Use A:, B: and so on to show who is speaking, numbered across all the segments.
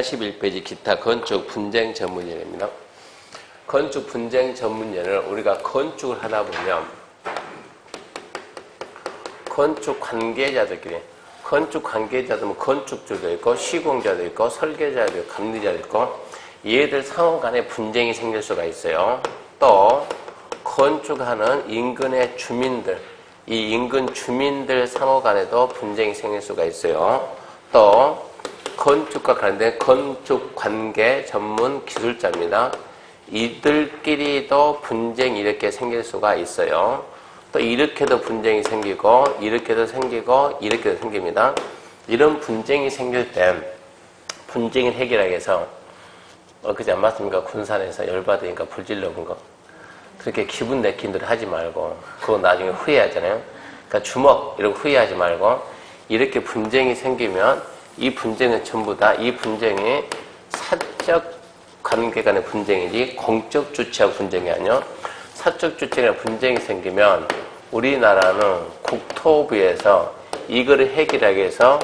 A: 181페이지 기타 건축 분쟁 전문연입니다. 건축 분쟁 전문연을 우리가 건축을 하다 보면 건축 관계자들끼리 뭐 건축주도 있고 시공자도 있고 설계자도 있고 감리자도 있고 얘들 상호 간에 분쟁이 생길 수가 있어요. 또 건축하는 인근의 주민들, 이 인근 주민들 상호 간에도 분쟁이 생길 수가 있어요. 또 건축과 관련된 건축 관계 전문 기술자입니다. 이들끼리도 분쟁이 이렇게 생길 수가 있어요. 또 이렇게도 분쟁이 생기고 이렇게도 생기고 이렇게도 생깁니다. 이런 분쟁이 생길 때 분쟁을 해결하기 위해서 그지 안 맞습니까? 군산에서 열받으니까 불 질러본 거 그렇게 기분 내킨 대로 하지 말고 그거 나중에 후회하잖아요. 그러니까 주먹 이런 거 후회하지 말고 이렇게 분쟁이 생기면 이 분쟁은 전부 다 이 분쟁이 사적 관계 간의 분쟁이지 공적 주체와 분쟁이 아니요. 사적 주체나 분쟁이 생기면 우리나라는 국토부에서 이거를 해결하기 위해서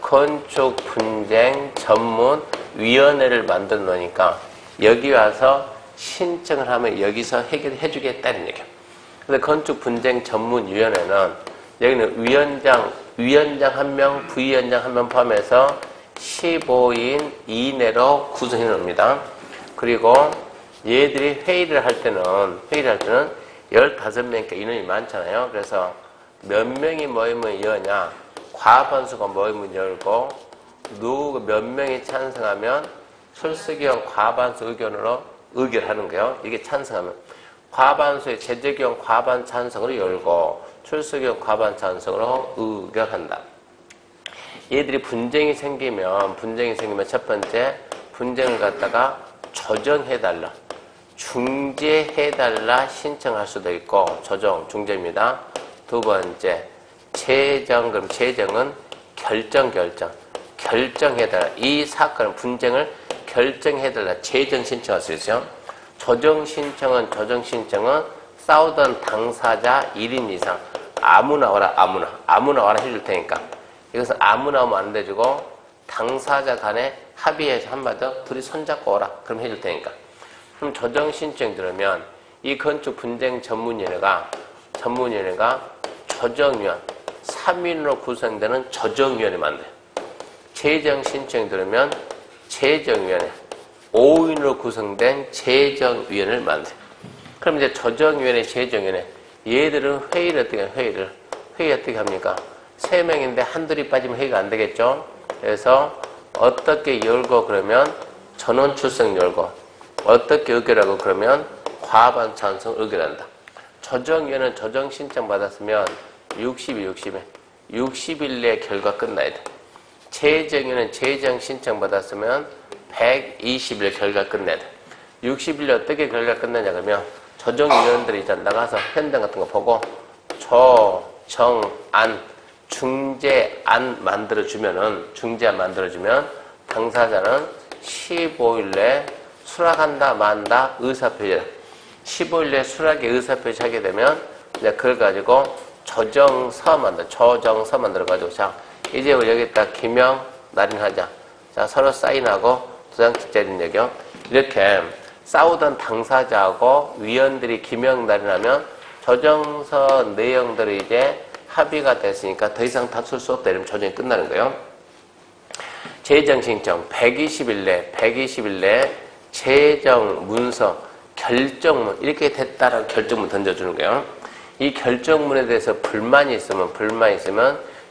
A: 건축 분쟁 전문 위원회를 만들어 놓으니까 여기 와서 신청을 하면 여기서 해결해 주겠다는 얘기예요. 그래서 건축 분쟁 전문 위원회는 여기는 위원장 1명, 부위원장 1명 포함해서 15인 이내로 구성해 놓습니다. 그리고 얘들이 회의를 할 때는 15명이니까 인원이 많잖아요. 그래서 몇 명이 모이면 여냐, 과반수가 모이면 열고, 누구 몇 명이 찬성하면 출석의원 과반수 의견으로 의결하는 거예요. 이게 찬성하면. 과반수의 제적의원 과반 찬성으로 열고, 출석의원 과반 찬성으로 의결한다. 얘들이 분쟁이 생기면 첫 번째, 분쟁을 갖다가 조정해달라. 중재해달라 신청할 수도 있고, 중재입니다. 두 번째, 그럼 재정은 결정해달라. 이 사건, 분쟁을 결정해달라. 재정 신청할 수 있어요. 조정 신청은 싸우던 당사자 1인 이상. 아무나 와라 해줄 테니까. 이것은 아무나 오면 안 돼주고, 당사자 간에 합의해서 한마디로 둘이 손잡고 오라. 그럼 해줄 테니까. 그럼 조정 신청 들으면 이 건축 분쟁 전문위원회가 조정위원 3인으로 구성되는 조정위원회 만들어요. 재정 신청 들으면 재정위원회 5인으로 구성된 재정위원회를 만들어요. 그럼 이제 조정위원회, 재정위원회 얘들은 회의를 어떻게 해요? 회의 어떻게 합니까? 3명인데 한둘이 빠지면 회의가 안 되겠죠? 그래서 어떻게 열고 그러면 전원 출석 열고 어떻게 의결하고 그러면 과반 찬성 의결한다. 조정위원회는 조정 신청 받았으면 60일 내에 결과 끝나야 돼. 재정위원회는 재정 신청 받았으면 120일 결과 끝내야 돼. 60일 내에 어떻게 결과 끝나냐 그러면 조정위원들이 이제 나가서 현장 같은 거 보고 조정안 중재안 만들어주면 당사자는 15일 내에 수락한다 만다 의사표시 15일 내에 수락의 의사표시 하게 되면 이제 그걸 가지고 조정서 만들어가지고 자 이제 우리 여기다 기명 날인하자. 자 서로 사인하고 도장 찍자는 얘기요. 이렇게 싸우던 당사자하고 위원들이 기명 날인하면 조정서 내용들이 이제 합의가 됐으니까 더 이상 다툴 수 없다 이러면 조정이 끝나는 거예요. 재정 신청 120일 내 재정 문서 결정문 이렇게 됐다라고 결정문 던져주는 거예요. 이 결정문에 대해서 불만이 있으면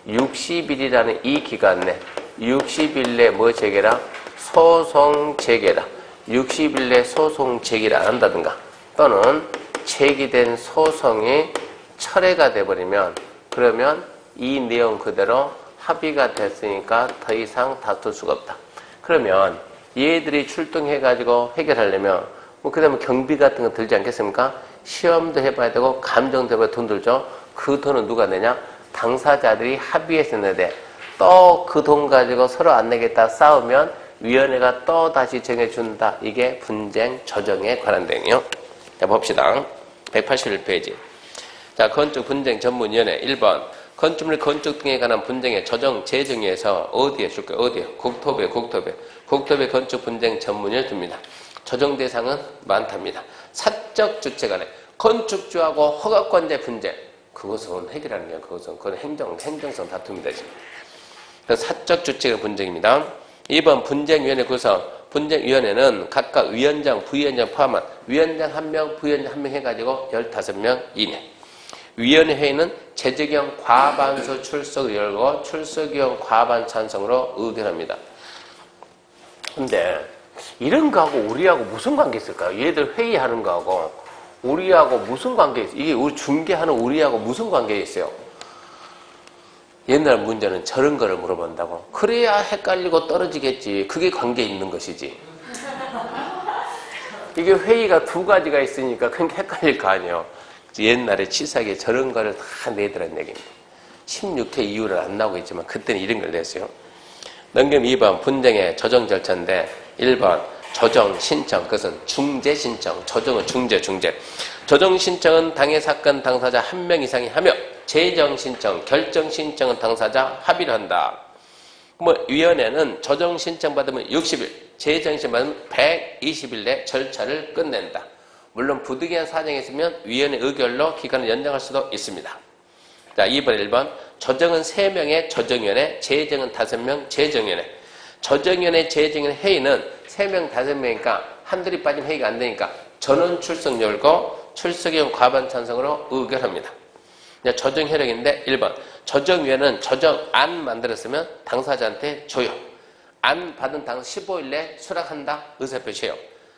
A: 60일이라는 이 기간 내 60일 내 뭐 제기라? 소송 제기라. 60일 내 소송 제기를 안 한다든가 또는 제기된 소송이 철회가 돼버리면 그러면 이 내용 그대로 합의가 됐으니까 더 이상 다툴 수가 없다. 그러면 얘들이 출동해가지고 해결하려면 그 다음에 경비 같은 거 들지 않겠습니까? 시험도 해봐야 되고 감정도 해봐야 돈 들죠. 그 돈은 누가 내냐? 당사자들이 합의해서 내야 돼. 또 그 돈 가지고 서로 안 내겠다 싸우면 위원회가 또 다시 정해준다. 이게 분쟁 조정에 관한 내용이요. 자 봅시다. 181페이지. 자 건축 분쟁 전문위원회 1번 건축물 건축 등에 관한 분쟁의 조정 재정위에서 어디에 줄 거예요? 어디에? 국토부에 국토부의 건축 분쟁 전문을 둡니다. 조정 대상은 많답니다. 사적 주체 간의 건축주하고 허가권자 분쟁. 그것은 해결하는 게 그건 행정성 다툼이다. 그래서 사적 주체가 분쟁입니다. 2번 분쟁위원회 구성. 분쟁위원회는 각각 위원장, 부위원장 포함한 위원장 1명, 부위원장 1명 해가지고 15명 이내. 위원회 회의는 재적용 과반수 출석을 열고 출석위원 과반 찬성으로 의결합니다. 근데 이런 거하고 우리하고 무슨 관계 있을까요? 얘들 회의하는 거하고 우리하고 무슨 관계 있어요? 이게 우리 중개하는 우리하고 무슨 관계 있어요? 옛날 문제는 저런 거를 물어본다고. 그래야 헷갈리고 떨어지겠지. 그게 관계 있는 것이지. 이게 회의가 두 가지가 있으니까 그게 헷갈릴 거 아니에요. 옛날에 치사하게 저런 거를 다 내더란 얘기입니다. 16회 이후는 안 나오고 있지만 그때는 이런 걸 냈어요. 넘기면 2번 분쟁의 조정 절차인데 1번 조정 신청. 그것은 중재 신청. 조정은 중재. 조정 신청은 당해 사건 당사자 1명 이상이 하며 재정 신청, 결정 신청은 당사자 합의를 한다. 위원회는 조정 신청 받으면 60일, 재정 신청 받으면 120일 내 절차를 끝낸다. 물론 부득이한 사정이 있으면 위원회 의결로 기간을 연장할 수도 있습니다. 자, 2번, 1번. 조정은 3명의 조정위원회, 재정은 5명 재정위원회. 조정위원회, 재정위원회 회의는 3명, 5명이니까 한둘이 빠진 회의가 안 되니까 전원 출석 열고 출석위원 과반 찬성으로 의결합니다. 조정 효력인데 1번. 조정위원회는 조정안 만들었으면 당사자한테 줘요. 안 받은 당 15일 내에 수락한다. 의사표시해요.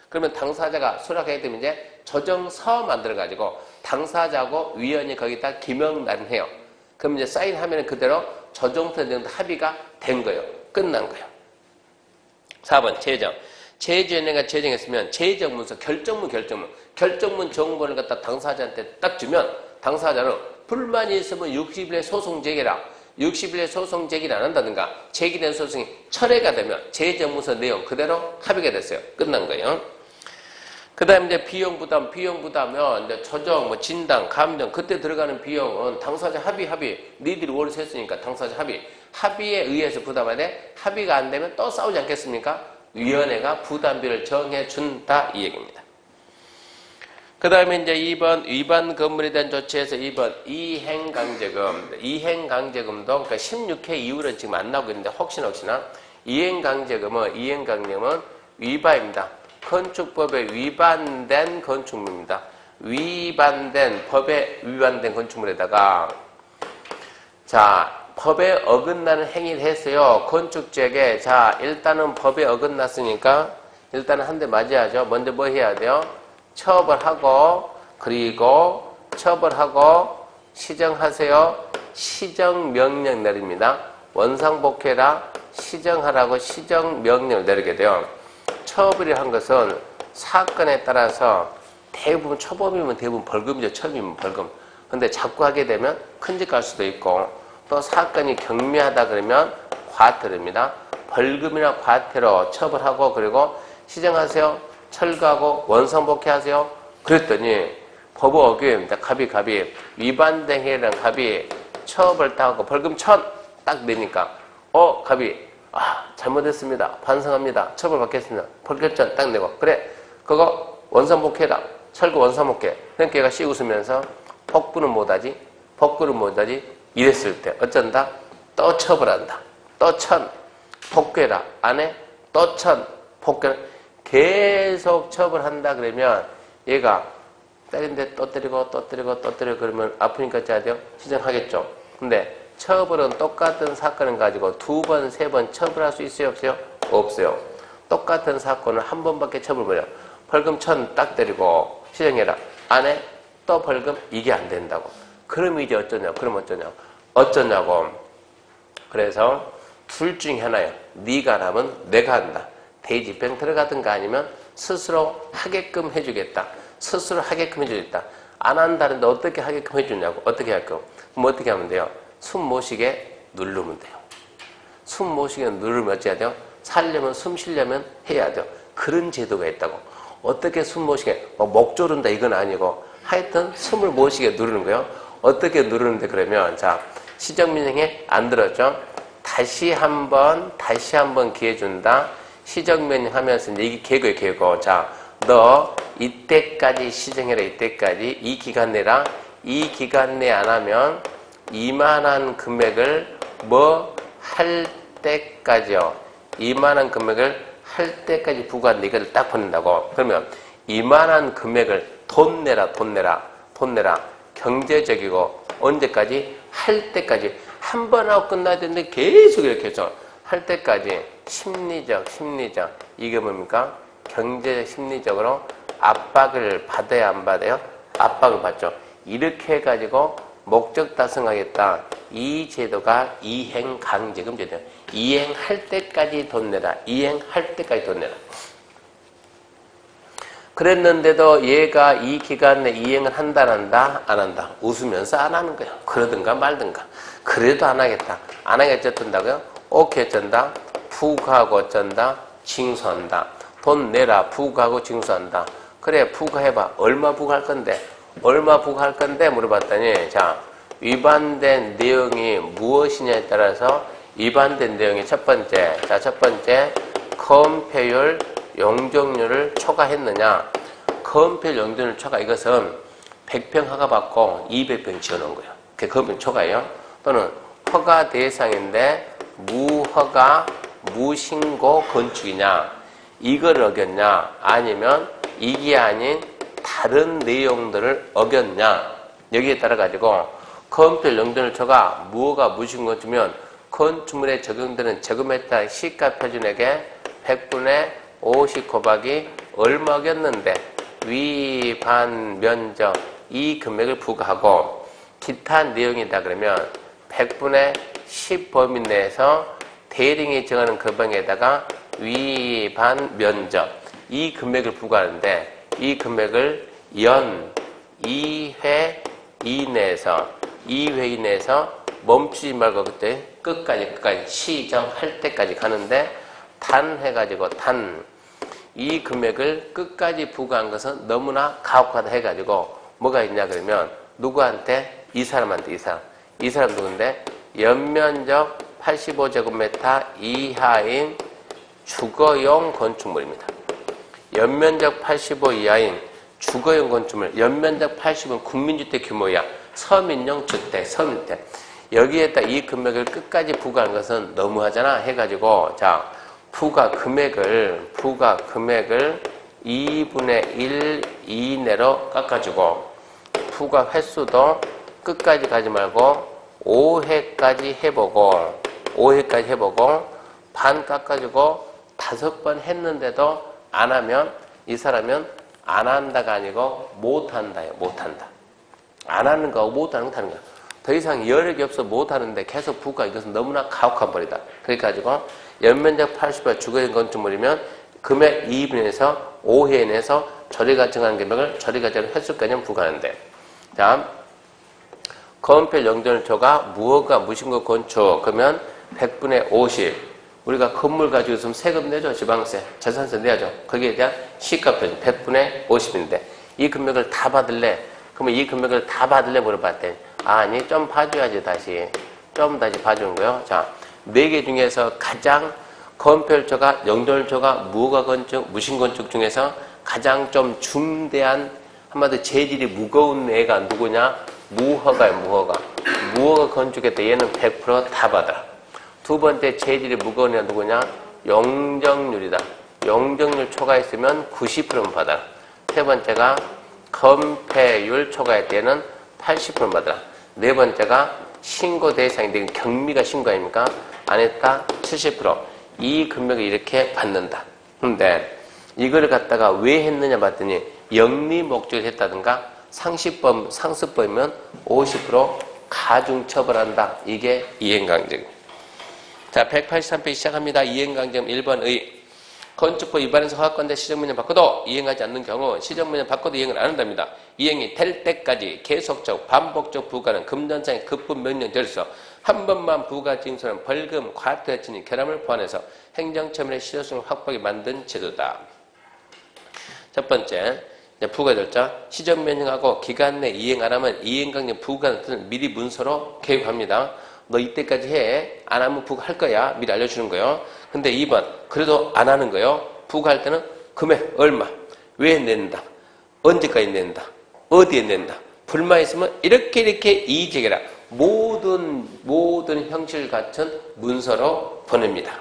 A: 그러면 당사자가 수락하게 되면 이제 조정서 만들어가지고 당사자하고 위원이 거기다 기명 날인해요. 그럼 이제 사인하면 그대로 조정부터 정도 합의가 된 거예요. 끝난 거예요. 4번 재정. 재정위원회가 재정했으면 재정문서, 결정문 정보를 갖다 당사자한테 딱 주면 당사자는 불만이 있으면 60일에 소송 제기라. 60일에 소송 제기를 안 한다든가 제기된 소송이 철회가 되면 재정문서 내용 그대로 합의가 됐어요. 끝난 거예요. 그 다음에 이제 비용 부담은 이제 조정, 진단, 감정, 그때 들어가는 비용은 당사자 합의. 니들이 월세 했으니까 당사자 합의에 의해서 부담해야 돼. 합의가 안 되면 또 싸우지 않겠습니까? 위원회가 부담비를 정해준다. 이 얘기입니다. 그 다음에 이제 2번 위반 건물에 대한 조치에서 2번 이행강제금. 이행강제금도 그러니까 16회 이후로는 지금 안 나오고 있는데 혹시나 이행강제금은 위반입니다. 건축법에 위반된 건축물입니다. 법에 위반된 건축물에다가 자 법에 어긋나는 행위를 했어요. 건축지역에 자 일단은 법에 어긋났으니까 일단은 한 대 맞아야죠. 먼저 뭐 해야 돼요? 처벌하고 그리고 처벌하고 시정하세요. 시정명령 내립니다. 원상복회라 시정하라고 시정명령을 내리게 돼요. 처벌이 한 것은 사건에 따라서 대부분 초범이면 대부분 벌금이죠. 처음이면 벌금. 근데 자꾸 하게 되면 큰 집 갈 수도 있고 또 사건이 경미하다 그러면 과태료입니다. 벌금이나 과태료 처벌하고 그리고 시정하세요. 철거하고 원상복회하세요. 그랬더니 법 어기입니다. 갑이 위반된 행위랑 갑이 처벌 당하고 벌금 1,000 딱 내니까 갑이 잘못했습니다. 반성합니다. 처벌받겠습니다. 벌금 1,000 딱 내고 그래 그거 원상복회다. 철거 원상복회. 그러니까 얘가 씩 웃으면서 복구는 못하지 이랬을 때 어쩐다? 또 처벌한다. 또 1,000 복귀해라. 안 해? 또 1,000 복귀해라. 계속 처벌한다 그러면 얘가 때린데 또 때리고 그러면 아프니까 짜야 돼요? 시정하겠죠. 근데 처벌은 똑같은 사건을 가지고 2번, 3번 처벌할 수 있어요? 없어요? 없어요. 똑같은 사건을 한 번밖에 처벌 못해요. 벌금 1,000 딱 때리고 시정해라. 안 해? 또 벌금? 이게 안 된다고. 그럼 이제 어쩌냐고. 그래서 둘 중에 하나예요. 네가 하면 내가 한다. 대집행 들어가든가 아니면 스스로 하게끔 해주겠다. 안 한다는데 어떻게 하게끔 해주냐고. 어떻게 할 거? 그럼 어떻게 하면 돼요? 숨 모시게 누르면 돼요. 숨 모시게 누르면 어찌해야 돼요? 살려면 숨 쉬려면 해야 돼요. 그런 제도가 있다고. 어떻게 숨 모시게 목 조른다 이건 아니고 하여튼 숨을 모시게 누르는 거예요. 어떻게 누르는데 그러면 자 시정명령에 안 들었죠? 다시 한번 기회 준다. 시정명령 하면서 이제 이게 계획이에요, 계획. 자, 너 이때까지 시정해라, 이때까지. 이 기간 내라. 이 기간 내 안 하면 이만한 금액을 뭐 할 때까지요. 이만한 금액을 할 때까지 부과한다. 이거를 딱 보낸다고. 그러면 이만한 금액을 돈 내라, 돈 내라, 돈 내라. 경제적이고 언제까지? 할 때까지. 한 번 하고 끝나야 되는데 계속 이렇게 해서 할 때까지 심리적. 이게 뭡니까? 경제적, 심리적으로 압박을 받아야 안 받아요? 압박을 받죠. 이렇게 해가지고 목적 달성하겠다. 이 제도가 이행강제금 제도예요. 이행할 때까지 돈 내라. 이행할 때까지 돈 내라. 그랬는데도 얘가 이 기간 내 이행을 한다, 안 한다? 안 한다. 웃으면서 안 하는 거야. 그러든가 말든가. 그래도 안 하겠다. 안 하겠지 어쩐다고요? 오케이 어쩐다? 부과하고 어쩐다? 징수한다. 돈 내라. 부과하고 징수한다. 그래, 부과해봐. 얼마 부과할 건데? 얼마 부과할 건데? 물어봤더니, 자, 위반된 내용이 무엇이냐에 따라서 위반된 내용이 첫 번째. 자, 첫 번째, 검폐율, 용적률을 초과했느냐? 검폐율, 용적률 초과. 이것은 100평 허가 받고 200평 지어놓은 거예요. 그게 검폐율 초과예요. 또는 허가 대상인데 무허가, 무신고 건축이냐? 이걸 어겼냐? 아니면 이게 아닌 다른 내용들을 어겼냐? 여기에 따라 가지고 검토 용도를 초과 무허가 무신고 건축이면 건축물에 적용되는 저금에 따른 시가 표준액의 100분의 50 곱하기 얼마 어겼는데 위반 면적 이 금액을 부과하고 기타 내용이다 그러면 100분의 10 범위 내에서 대령이 정하는 금액에다가 위반 면적 이 금액을 부과하는데 이 금액을 연 2회 이내에서 2회 이내에서 멈추지 말고 그때 끝까지 시정할 때까지 가는데 단 해가지고 이 금액을 끝까지 부과한 것은 너무나 가혹하다 해가지고 뭐가 있냐 그러면 누구한테? 이 사람한테 이 사람 누군데? 연면적 85제곱미터 이하인 주거용 건축물입니다. 연면적 85 이하인 주거용 건축물. 연면적 80은 국민주택 규모야. 서민용 주택, 서민주택. 여기에다 이 금액을 끝까지 부과한 것은 너무하잖아 해가지고 자 부과 금액을 2분의 1 이내로 깎아주고 부과 횟수도 끝까지 가지 말고 5회까지 해보고 반 깎아주고 5번 했는데도 안 하면 이 사람은 안 한다가 아니고 못한다요. 못한다. 안 하는 거하고 못하는 거 다른 거야. 더 이상 여력이 없어 못하는데 계속 부과 이것은 너무나 가혹한 벌이다. 그래가지고 연면적 80화 주거용 건축물이면 금액 2분에서 5회 내에서 처리가 정한 금액을 처리가 되는 횟수까지는 부과하는데 다음 건폐 용적률초과 무허가 무신고 건축 그러면 100분의 50 우리가 건물 가지고 있으면 세금 내죠. 지방세, 재산세 내야죠. 거기에 대한 시가 표준 100분의 50인데 이 금액을 다 받을래? 그러면 이 금액을 다 받을래? 물어봤더니 아니 좀 봐줘야지 다시 봐주는 거예요. 자, 4개 중에서 가장 건폐율초과 용적률초과 무허가 건축, 무신건축 중에서 가장 좀 중대한 한마디로 재질이 무거운 애가 누구냐? 무허가예요. 무허가 건축했다. 얘는 100% 다 받아. 두 번째 재질이 무거운 애가 누구냐? 용적률이다. 용적률 초과했으면 90%는 받아. 세 번째가 건폐율 초과할 때는 80% 받아. 네 번째가 신고 대상인데 경미가 신고 아닙니까? 안 했다 70%. 이 금액을 이렇게 받는다. 근데 이걸 갖다가 왜 했느냐 봤더니 영리 목적을 했다든가 상습범이면 50% 가중처벌한다. 이게 이행강제금. 자, 183페이지 시작합니다. 이행강제금 1번의 건축법 위반해서 허가권대 시정명령 받고도 이행하지 않는 경우 시정명령 받고도 이행을 안 한답니다. 이행이 될 때까지 계속적 반복적 부과는 금전상의 급분명령 될수 한 번만 부과 징수는 벌금, 과태료 진입, 결함을 포함해서 행정처분의 실효성을 확보하게 만든 제도다. 첫 번째, 부과 절차. 시정명령하고 기간 내 이행 안 하면 이행강령 부과는 뜻을 미리 문서로 계획합니다. 너 이때까지 해. 안 하면 부과할 거야. 미리 알려주는 거예요. 근데 2번 그래도 안 하는 거예요. 부과할 때는 금액 얼마, 왜 낸다, 언제까지 낸다, 어디에 낸다, 불만 있으면 이렇게 이의제기라 모든 형식을 갖춘 문서로 보냅니다.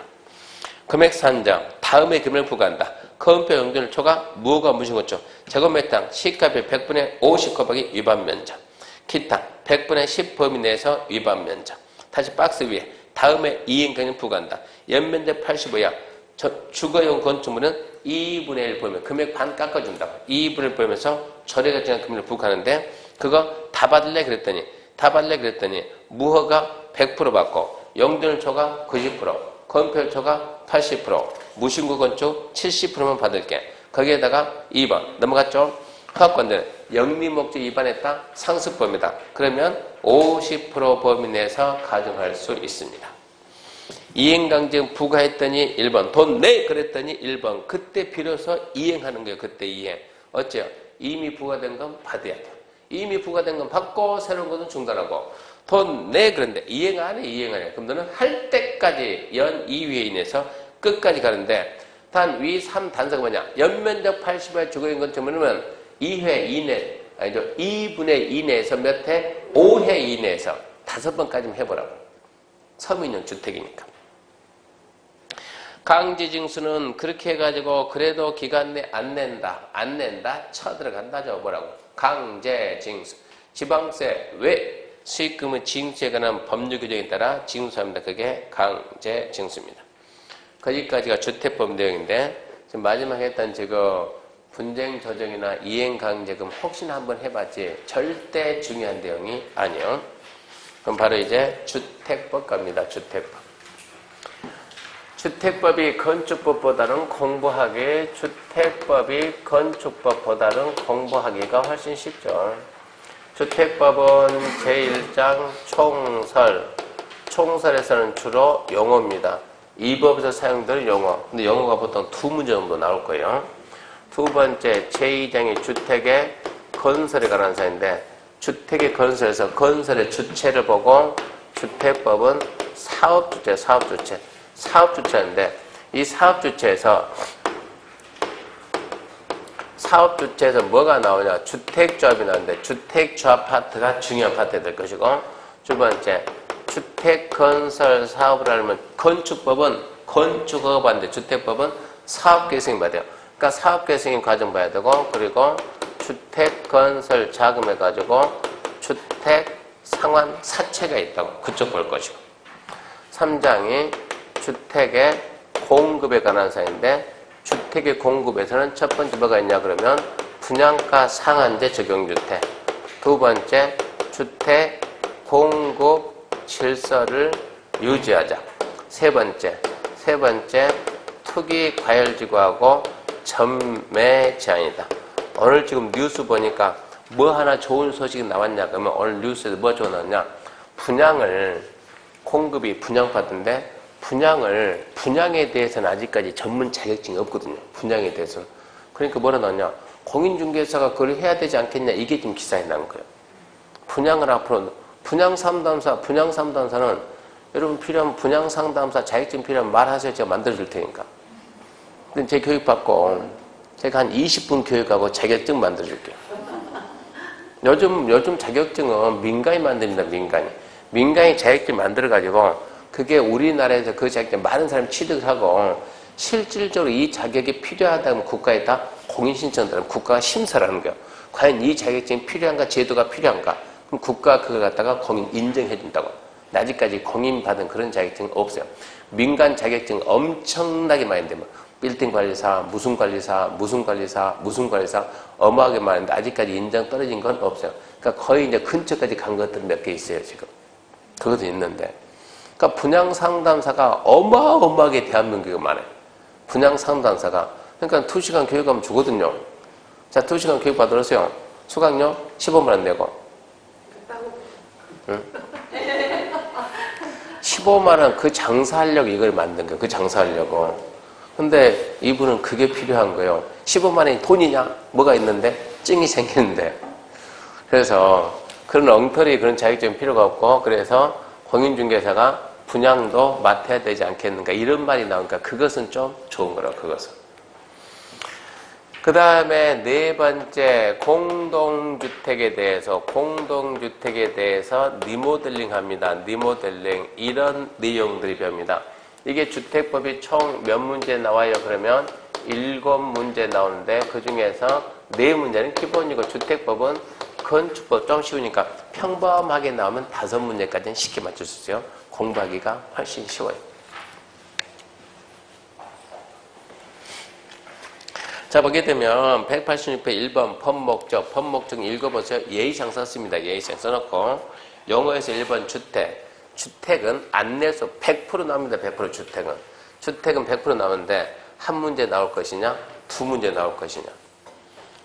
A: 금액 산정, 다음에 금액을 부과한다. 거음표 용도를 초과, 무효가 무신고초, 제곱미터 땅, 시가별 100분의 50 곱하기 위반 면적, 기타 100분의 10 범위 내에서 위반 면적. 다시 박스 위에 다음에 이행까지는 부과한다. 연면적 85야. 주거용 건축물은 2분의 1 보면 금액 반 깎아준다. 2분의 1 보면서 절에가 지난 금액을 부과하는데 그거 다 받을래 그랬더니 무허가 100% 받고 용도를 초과 90%, 건폐율 초과 80%, 무신고 건축 70%만 받을게. 거기에다가 2번 넘어갔죠? 허가권자는 영리목적 위반했다. 상습범위다. 그러면 50% 범위 내에서 가정할 수 있습니다. 이행강제금 부과했더니 1번 돈 내 그랬더니 1번 그때 비로소 이행하는 거예요. 그때 이행. 어째요? 이미 부과된 건 받아야 돼요. 이미 부과된 건 받고 새로운 것은 중단하고 돈 내 그런데 이행 안 해. 그럼 너는 할 때까지 연 2위에 인해서 끝까지 가는데 단 위 3단서가 뭐냐? 연면적 80의 주거용 건축물은 2회 이내 아니죠. 2분의 2 내에서 몇 회? 5회 이내에서 5번까지만 해보라고. 서민용 주택이니까. 강제징수는 그렇게 해가지고 그래도 기간 내 안 낸다 쳐들어간다죠. 뭐라고? 강제징수. 지방세 외 수익금의 징수에 관한 법률 규정에 따라 징수합니다. 그게 강제징수입니다. 거기까지가 주택법 내용인데 지금 마지막에 했던 분쟁조정이나 이행강제금 혹시나 한번 해봤지 절대 중요한 내용이 아니에요. 그럼 바로 이제 주택법 갑니다. 주택법이 건축법보다는 공부하기가 훨씬 쉽죠. 주택법은 제1장 총설에서는 주로 용어입니다. 이 법에서 사용되는 용어. 근데 용어가 보통 2문제 정도 나올 거예요. 두 번째 제2장이 주택의 건설에 관한 사인데 주택의 건설에서 건설의 주체를 보고 주택법은 사업주체인데 이 사업주체에서 뭐가 나오냐? 주택조합이 나오는데 주택조합 파트가 중요한 파트가 될 것이고 두 번째 주택건설 사업을 하려면 건축법은 건축허가 받는데 주택법은 사업계획승인 받아요. 그러니까 사업계획승인 과정 봐야 되고 그리고 주택건설 자금해가지고 주택상환 사채가 있다고 그쪽 볼 것이고 3장이 주택의 공급에 관한 사인데 주택의 공급에서는 첫 번째 뭐가 있냐 그러면 분양가 상한제 적용주택 두 번째 주택 공급 질서를 유지하자 세 번째 투기 과열지구하고 전매 제한이다. 오늘 지금 뉴스 보니까 뭐 하나 좋은 소식이 나왔냐 그러면 오늘 뉴스에서 뭐 좋은 나왔냐 공급이 분양받는데 분양에 대해서는 아직까지 전문 자격증이 없거든요. 분양에 대해서는. 그러니까 뭐라 나왔냐 공인중개사가 그걸 해야 되지 않겠냐 이게 지금 기사에 나온 거예요. 분양을 앞으로 분양상담사는 여러분 필요하면 분양상담사 자격증 필요하면 말하세요. 제가 만들어줄 테니까. 근데 제 교육받고 제가 한 20분 교육하고 자격증 만들어줄게요. 요즘 자격증은 민간이 만듭니다. 민간이 자격증 만들어가지고 그게 우리나라에서 그 자격증 많은 사람이 취득을 하고 실질적으로 이 자격이 필요하다면 국가에다 공인신청을 국가가 심사를 하는 거예요. 과연 이 자격증이 필요한가 제도가 필요한가 그럼 국가가 그걸 갖다가 공인 인정해 준다고. 아직까지 공인받은 그런 자격증은 없어요. 민간 자격증 엄청나게 많이 되면 빌딩 관리사, 무슨 관리사 어마하게 많은데 아직까지 인정 떨어진 건 없어요. 그러니까 거의 이제 근처까지 간 것들은 몇 개 있어요, 지금. 그것도 있는데. 그러니까 분양 상담사가 어마어마하게 대한민국에 많아요. 분양 상담사가. 그러니까 2시간 교육하면 주거든요. 자, 2시간 교육 받으세요. 수강료 15만 원 내고. 응? 15만 원 그 장사하려고 이걸 만든 거예요. 그 장사하려고. 근데 이분은 그게 필요한 거예요. 15만 원이 돈이냐? 뭐가 있는데? 증이 생기는데. 그래서 그런 엉터리 그런 자격증 필요가 없고 그래서 공인중개사가 분양도 맡아야 되지 않겠는가 이런 말이 나오니까 그것은 좀 좋은 거라고 그것은. 그 다음에 네 번째 공동주택에 대해서 리모델링 합니다. 리모델링 이런 내용들이 배웁니다. 이게 주택법이 총 몇 문제 나와요? 그러면 7문제 나오는데 그 중에서 4문제는 기본이고 주택법은 건축법 좀 쉬우니까 평범하게 나오면 5문제까지는 쉽게 맞출 수 있어요. 공부하기가 훨씬 쉬워요. 자, 보게 되면 186회 1번 법목적 읽어보세요. 예의상 썼습니다. 예의상 써놓고 영어에서 1번 주택은 안내서 100% 나옵니다. 100% 주택은 100% 나오는데 한 문제 나올 것이냐 2문제 나올 것이냐.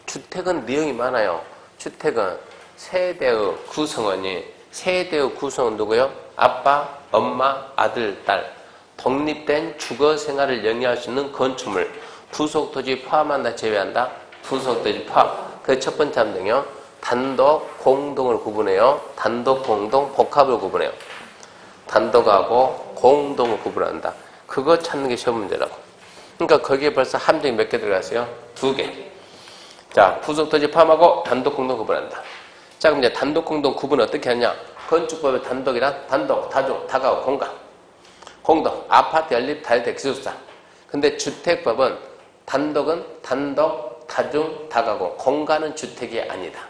A: 주택은 내용이 많아요. 주택은 세대의 구성원이 세대의 구성원 누구요? 아빠, 엄마, 아들, 딸 독립된 주거 생활을 영위할 수 있는 건축물 부속토지 포함한다 제외한다? 부속토지 포함. 그 첫 번째 함정이요. 단독, 공동을 구분해요. 단독, 공동, 복합을 구분해요. 단독하고 공동을 구분한다. 그거 찾는 게 시험 문제라고. 그러니까 거기에 벌써 함정이 몇 개 들어갔어요? 2개. 자, 부속토지 포함하고 단독, 공동 구분한다. 자, 그럼 이제 단독, 공동 구분 어떻게 하냐? 건축법의 단독이란 단독, 다중, 다가구, 공간. 공동, 아파트, 연립, 다주택, 기숙사. 근데 주택법은 단독은 단독, 다중, 다가구, 공간은 주택이 아니다.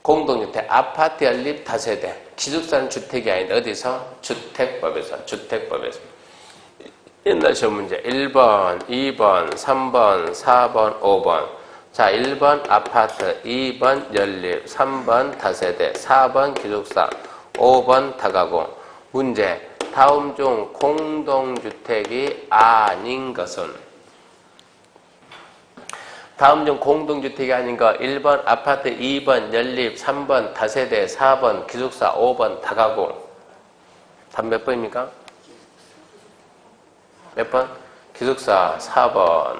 A: 공동주택, 아파트, 연립, 다세대, 기숙사는 주택이 아니다. 어디서? 주택법에서. 옛날 시험 문제 1번, 2번, 3번, 4번, 5번. 자, 1번 아파트, 2번 연립, 3번 다세대, 4번 기숙사, 5번 다가구. 문제, 다음 중 공동주택이 아닌 것은? 다음 중 공동주택이 아닌 거 1번 아파트, 2번 연립, 3번 다세대, 4번 기숙사, 5번 다가구. 답 몇 번입니까? 몇 번? 기숙사 4번.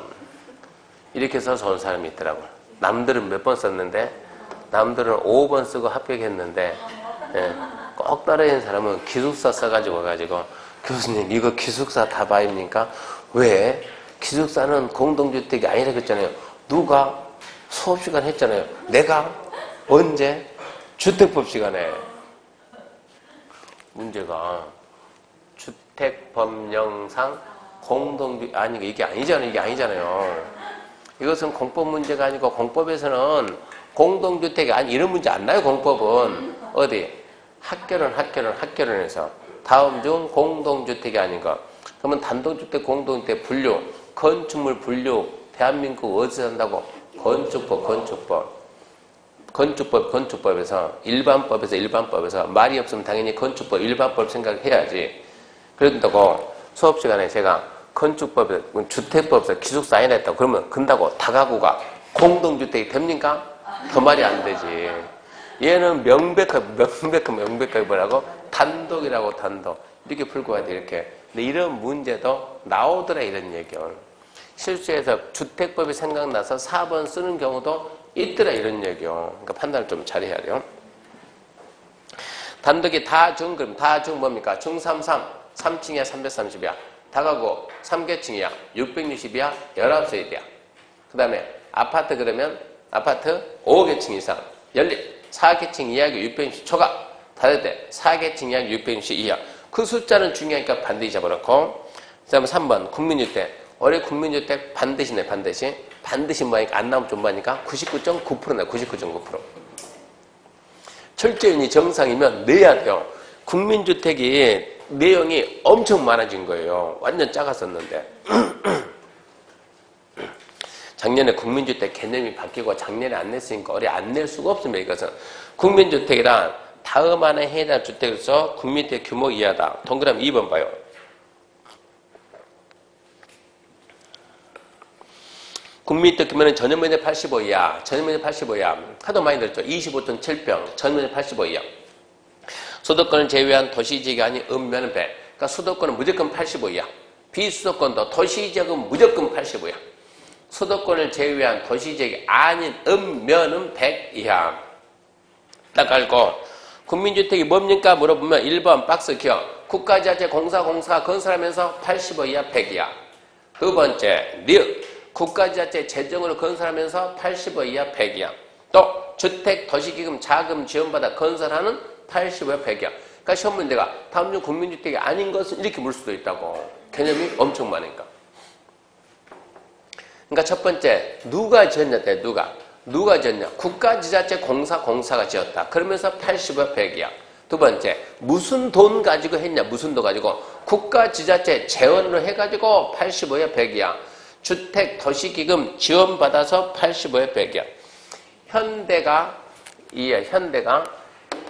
A: 이렇게 써서 온 사람이 있더라고요. 남들은 몇 번 썼는데 남들은 5번 쓰고 합격했는데 예, 꼭 떨어진 사람은 기숙사 써가지고 교수님 이거 기숙사 답 아닙니까? 왜? 기숙사는 공동주택이 아니라 그랬잖아요. 누가? 수업시간 했잖아요. 내가? 언제? 주택법 시간에. 문제가 주택법령상 이게 아니잖아요. 이것은 공법 문제가 아니고 공법에서는 공동주택이 아니 이런 문제 안 나요. 공법은 어디? 학교론에서 다음 중 공동주택이 아닌 것. 그러면 단독주택, 공동주택 분류, 건축물 분류 대한민국 어디서 한다고? 건축법에서 일반법에서 말이 없으면 당연히 건축법 일반법 생각해야지. 그런다고 수업 시간에 제가 건축법에 주택법에서 기숙사 아니라 했다고 그러면 근다고 다가구가 공동주택이 됩니까? 그 말이 안 되지. 얘는 명백하게 뭐라고? 단독이라고 단독. 이렇게 풀고 가야 돼 이렇게. 근데 이런 문제도 나오더라 이런 얘기요. 실수해서 주택법이 생각나서 4번 쓰는 경우도 있더라 이런 얘기요. 그러니까 판단을 좀 잘해야 돼요. 단독이 다중 그럼 다중 뭡니까? 중 3층이야 330이야. 다가구 3계층이야 660이야 19세대야. 그 다음에 아파트 그러면 아파트 5계층 이상 연립 4계층 이하기 660 초과 다세대 4계층 이하기 660 이하. 그 숫자는 중요하니까 반드시 잡아놓고. 그 다음에 3번 국민주택 올해 국민주택 반드시 뭐하니까 안 나오면 좀 뭐하니까 99.9% 나요. 99.9%. 철저히 정상이면 내야 돼요. 국민주택이 내용이 엄청 많아진 거예요. 완전 작았었는데 작년에 국민주택 개념이 바뀌고 작년에 안 냈으니까 올해 안 낼 수가 없습니다. 이것은 국민주택이란 다음 안에 해당 주택에서 국민주택 규모 이하다. 동그라미 2번 봐요. 국민주택 규모는 전용면적 85 이하, 전용면적 85 이하. 하도 많이 들었죠. 25.7평, 전용면적 85 이하. 수도권을 제외한 도시지역이 아닌 읍면은 100. 그러니까 수도권은 무조건 85 이하. 비수도권도 도시지역은 무조건 85 이하. 수도권을 제외한 도시지역이 아닌 읍면은 100 이하. 딱 알고 국민주택이 뭡니까? 물어보면 1번 박스 기억. 국가지자체 공사가 건설하면서 85 이하 100이야. 두 번째, 니은. 국가지자체 재정으로 건설하면서 85 이하 100이야. 또 주택, 도시기금, 자금 지원받아 건설하는 85 이하 100이야. 그러니까 시험 문제가 다음 중 국민주택이 아닌 것은 이렇게 물 수도 있다고. 개념이 엄청 많으니까. 그러니까 첫 번째, 누가 지었냐 때 누가 지었냐. 국가지자체 공사가 지었다. 그러면서 85 이하 100이야. 두 번째, 무슨 돈 가지고 했냐. 무슨 돈 가지고. 국가지자체 재원으로 해가지고 85 이하 100이야. 주택, 도시기금 지원받아서 85 이하 100이야.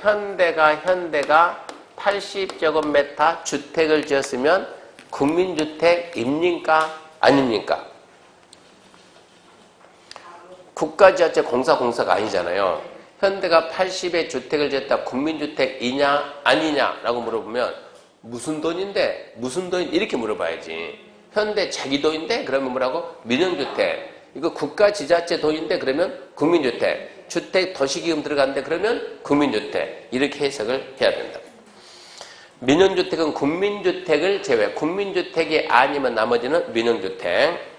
A: 현대가 80제곱미터 주택을 지었으면 국민주택입니까? 아닙니까? 국가지자체 공사가 아니잖아요. 현대가 80의 주택을 지었다 국민주택이냐 아니냐라고 물어보면 무슨 돈인데? 무슨 돈? 이렇게 물어봐야지. 현대 자기 돈인데? 그러면 뭐라고? 민영주택. 이거 국가지자체 돈인데? 그러면 국민주택. 주택 도시기금 들어갔는데? 그러면 국민주택. 이렇게 해석을 해야 된다. 민영주택은 국민주택을 제외. 국민주택이 아니면 나머지는 민영주택.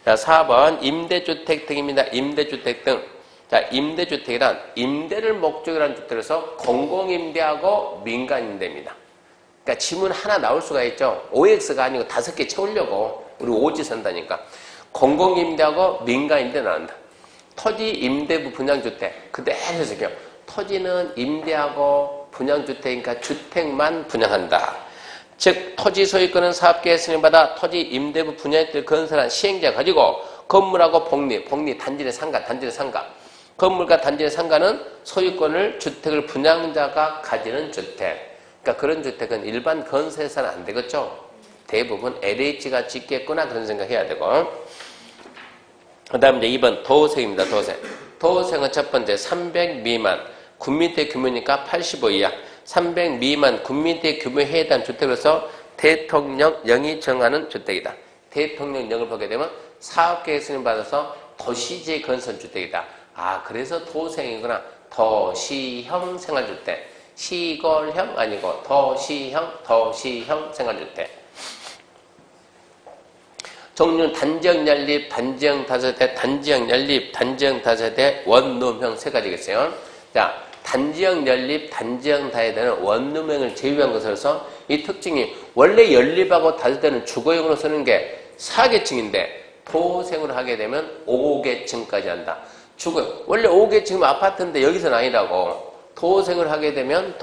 A: 자, 4번 임대주택 등입니다. 임대주택 등. 자, 임대주택이란 임대를 목적으로 하는 주택에서 공공임대하고 민간임대입니다. 그러니까 지문 하나 나올 수가 있죠. OX가 아니고 5개 채우려고. 우리 오지 산다니까. 공공임대하고 민간임대 나온다. 토지 임대부 분양주택. 그대로 해석해요. 토지는 임대하고 분양주택이니까 주택만 분양한다. 즉 토지 소유권은 사업계획 승인받아 토지 임대부 분양주택을 건설한 시행자 가지고 건물하고 복리 단지 내 상가. 건물과 단지 내 상가는 소유권을 주택을 분양자가 가지는 주택. 그러니까 그런 주택은 일반 건설에서는 안 되겠죠. 대부분 LH가 짓겠구나 그런 생각해야 되고. 그 다음 이제 2번 도생입니다. 도생은 첫 번째 300 미만 국민주택 규모니까 85 이하 300 미만 국민주택 규모에 해당 주택으로서 대통령령이 정하는 주택이다. 대통령령을 보게 되면 사업계획 승인받아서 도시지 건설주택이다. 아, 그래서 도생이구나. 도시형 생활주택. 시골형 아니고 도시형 생활주택. 종류는 단지형 연립, 단지형 다세대, 단지형 연립, 단지형 다세대, 원룸형 세 가지겠어요. 자, 단지형 연립, 단지형 다세대는 원룸형을 제외한 것으로서 이 특징이 원래 연립하고 다세대는 주거용으로 쓰는 게 4계층인데 도생으로 하게 되면 5계층까지 한다. 주거 원래 5계층이면 아파트인데 여기서는 아니라고. 도생을 하게 되면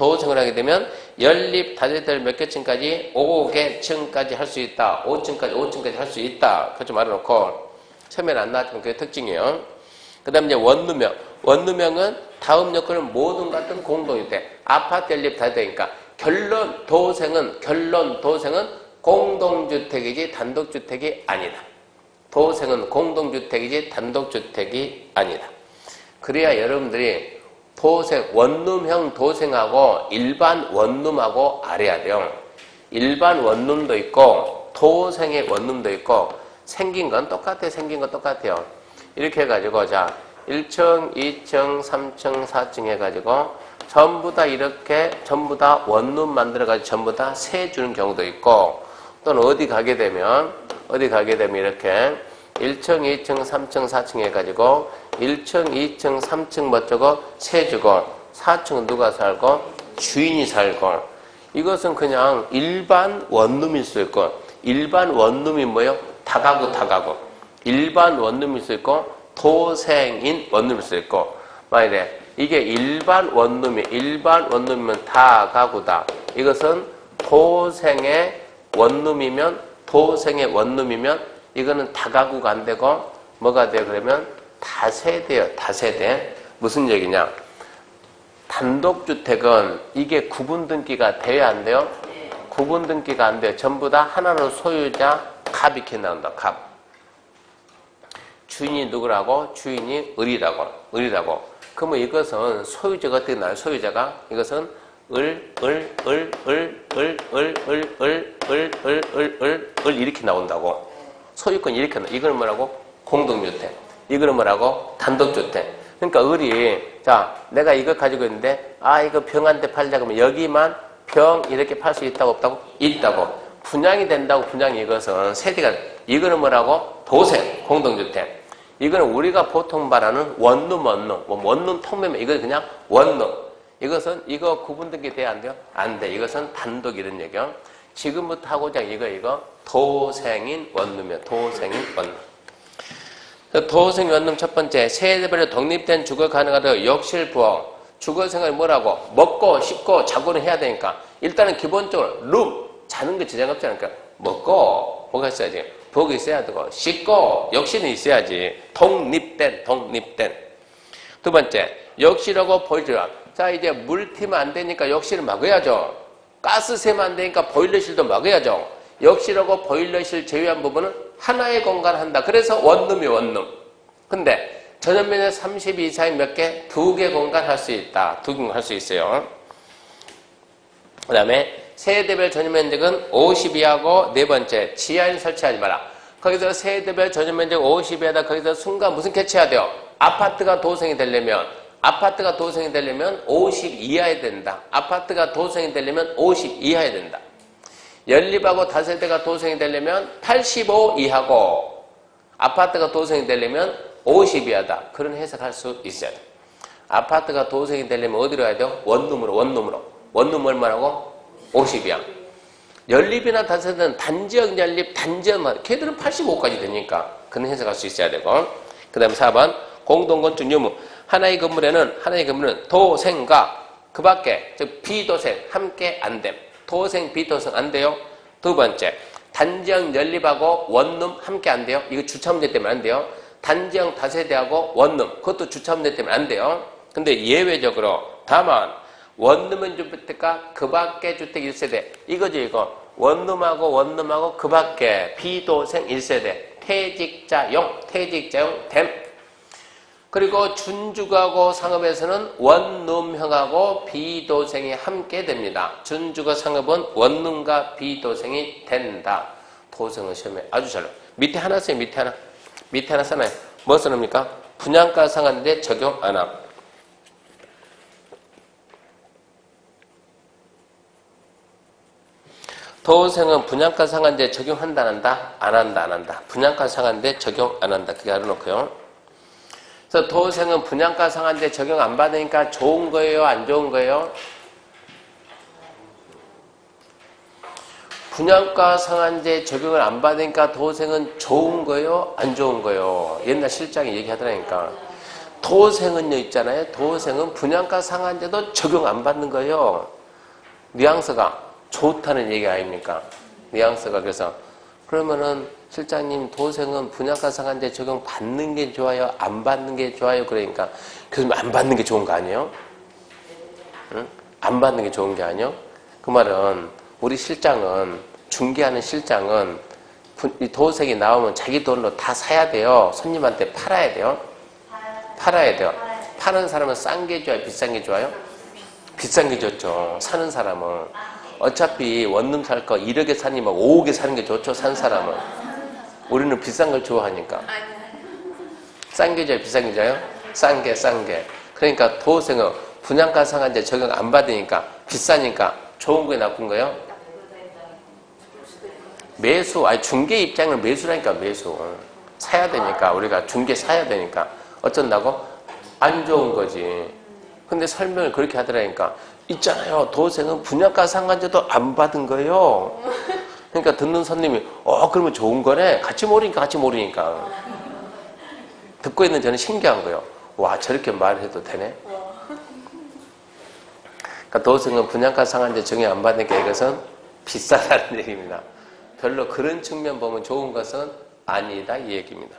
A: 연립 다세대를 몇 계층까지 5계층까지 할 수 있다. 5층까지 할 수 있다. 그렇게 말해놓고 처음에는 안 나왔지만 그게 특징이에요. 그 다음에 이제 원룸형은 다음 요건은 모든 같은 공동주택. 아파트 연립 다세대니까 결론 도생은 공동주택이지 단독주택이 아니다. 도생은 공동주택이지 단독주택이 아니다. 그래야 여러분들이 원룸형 도생하고 일반 원룸하고 알아야 돼요. 일반 원룸도 있고 도생의 원룸도 있고 생긴 건 똑같아요. 이렇게 해가지고 자 1층, 2층, 3층, 4층 해가지고 전부 다 원룸 만들어가지고 전부 다 세 주는 경우도 있고 또는 어디 가게 되면 이렇게 1층, 2층, 3층, 4층 해가지고 1층, 2층, 3층 멋저거 세 주고 4층은 누가 살고? 주인이 살고. 이것은 그냥 일반 원룸일 수 있고 일반 원룸이 뭐예요? 다가구. 일반 원룸일 수 있고 도생인 원룸일 수 있고 만약에 이게 일반 원룸이면 다가구다. 이것은 도생의 원룸이면 이거는 다가구가 안 되고 뭐가 돼요? 그러면 다세대예요. 다세대. 무슨 얘기냐? 단독주택은 이게 구분등기가 돼야 안 돼요? 구분등기가 안 돼요. 전부 다 하나로 소유자 갑 이렇게 나온다. 갑. 주인이 누구라고? 주인이 을이라고. 그러면 이것은 소유자가 어떻게 나와요? 소유자가 이것은 을 이렇게 나온다고. 소유권 이렇게 나온다. 이거는 뭐라고? 공동주택. 이거는 뭐라고? 단독주택. 그러니까 을이 자 내가 이거 가지고 있는데 이거 병한테 팔자 그러면 여기만 병 이렇게 팔 수 있다고 없다고? 있다고. 분양이 된다고 분양이 이것은 세대가 이거는 뭐라고? 도생 공동주택. 이거는 우리가 보통 말하는 원룸 뭐 원룸 통매매 이거 그냥 원룸. 이것은 이거 구분등기 돼야 안 돼요? 안 돼. 이것은 단독 이런 얘기요. 지금부터 하고자 이거 도생인 원룸이요. 도생인 원룸. 도생 원룸 첫 번째 세대별로 독립된 주거 가능하도록 욕실 부엌. 주거 생활이 뭐라고? 먹고 씻고 자고는 해야 되니까 일단은 기본적으로 룸 자는 거 지장 없지 않을까? 먹고 뭐가 있어야지? 부엌이 있어야 되고 씻고 욕실은 있어야지. 독립된 두 번째 욕실하고 보일러. 자 이제 물 튀면 안 되니까 욕실을 막아야죠. 가스 새면 안 되니까 보일러실도 막아야죠. 욕실하고 보일러실 제외한 부분은 하나의 공간 한다. 그래서 원룸이 원룸. 근데 전원면적 30 이상인 몇 개? 2개 공간 할 수 있다. 2개 공간 할 수 있어요. 그 다음에 세대별 전용면적은 52하고 네 번째 지하인 설치하지 마라. 거기서 세대별 전용면적 52하다 거기서 순간 무슨 캐치해야 돼요? 아파트가 도생이 되려면 50 이하에 된다. 아파트가 도생이 되려면 50 이하에 된다. 연립하고 다세대가 도생이 되려면 85 이하고 아파트가 도생이 되려면 50 이하다. 그런 해석할 수 있어야 돼. 아파트가 도생이 되려면 어디로 가야 돼요? 원룸으로. 원룸 얼마라고? 50 이하. 연립이나 다세대는 단지역 연립, 단지역 걔들은 85까지 되니까 그런 해석할 수 있어야 되고. 그 다음에 4번 공동건축 유무. 하나의 건물은 도생과 그 밖에 즉 비도생 함께 안 됨. 도생, 비도생 안 돼요. 두 번째 단지역 연립하고 원룸 함께 안 돼요. 이거 주차 문제 때문에 안 돼요. 단지형 다세대하고 원룸 그것도 주차 문제 때문에 안 돼요. 근데 예외적으로 다만 원룸은 주택과 그 밖에 주택 1세대 이거죠. 이거 원룸하고 그 밖에 비도생 1세대 퇴직자용 됨. 그리고 준주거하고 상업에서는 원룸형하고 비도생이 함께 됩니다. 준주거 상업은 원룸과 비도생이 된다. 도생은 시험에 아주 잘 나와요. 밑에 하나 써요. 밑에 하나 써놔요. 뭐 써놓습니까? 분양가 상한제 적용 안 함. 도생은 분양가 상한제 적용한다 안 한다? 안 한다. 분양가 상한제 적용 안 한다. 그게 알아놓고요. 그래서 도생은 분양가 상한제 적용 안 받으니까 좋은 거예요? 안 좋은 거예요? 분양가 상한제 적용을 안 받으니까 도생은 좋은 거예요? 안 좋은 거예요? 옛날 실장이 얘기하더라니까. 도생은요 있잖아요. 도생은 분양가 상한제도 적용 안 받는 거예요. 뉘앙스가 좋다는 얘기 아닙니까? 뉘앙스가. 그래서 그러면은 실장님 도생은 분양가 상한제 적용 받는 게 좋아요? 안 받는 게 좋아요? 그러니까 교수님 안 받는 게 좋은 거 아니에요? 응? 안 받는 게 좋은 게 아니에요? 그 말은 우리 실장은 중개하는 실장은 이 도생이 나오면 자기 돈으로 다 사야 돼요. 손님한테 팔아야 돼요. 파는 사람은 싼 게 좋아요? 비싼 게 좋아요? 비싼 게 좋죠. 사는 사람은. 어차피 원룸 살 거 1억에 사니 막 5억에 사는 게 좋죠. 산 사람은. 우리는 비싼 걸 좋아하니까. 싼 게 좋아요? 비싼 게 좋아요? 싼 게. 그러니까 도생은 분양가 상한제 적용 안 받으니까 비싸니까 좋은 거예요? 나쁜 거예요? 매수. 중개 입장은 매수라니까 매수. 사야 되니까 우리가 중개 사야 되니까 어쩐다고? 안 좋은 거지. 근데 설명을 그렇게 하더라니까. 있잖아요. 도생은 분양가 상한제도 안 받은 거예요. 그러니까 듣는 손님이 그러면 좋은 거네. 같이 모르니까. 듣고 있는 저는 신기한 거예요. 와 저렇게 말해도 되네. 그러니까 도생은 분양가 상한제 적용 안 받으니까 이것은 비싸다는 얘기입니다. 별로 그런 측면 보면 좋은 것은 아니다 이 얘기입니다.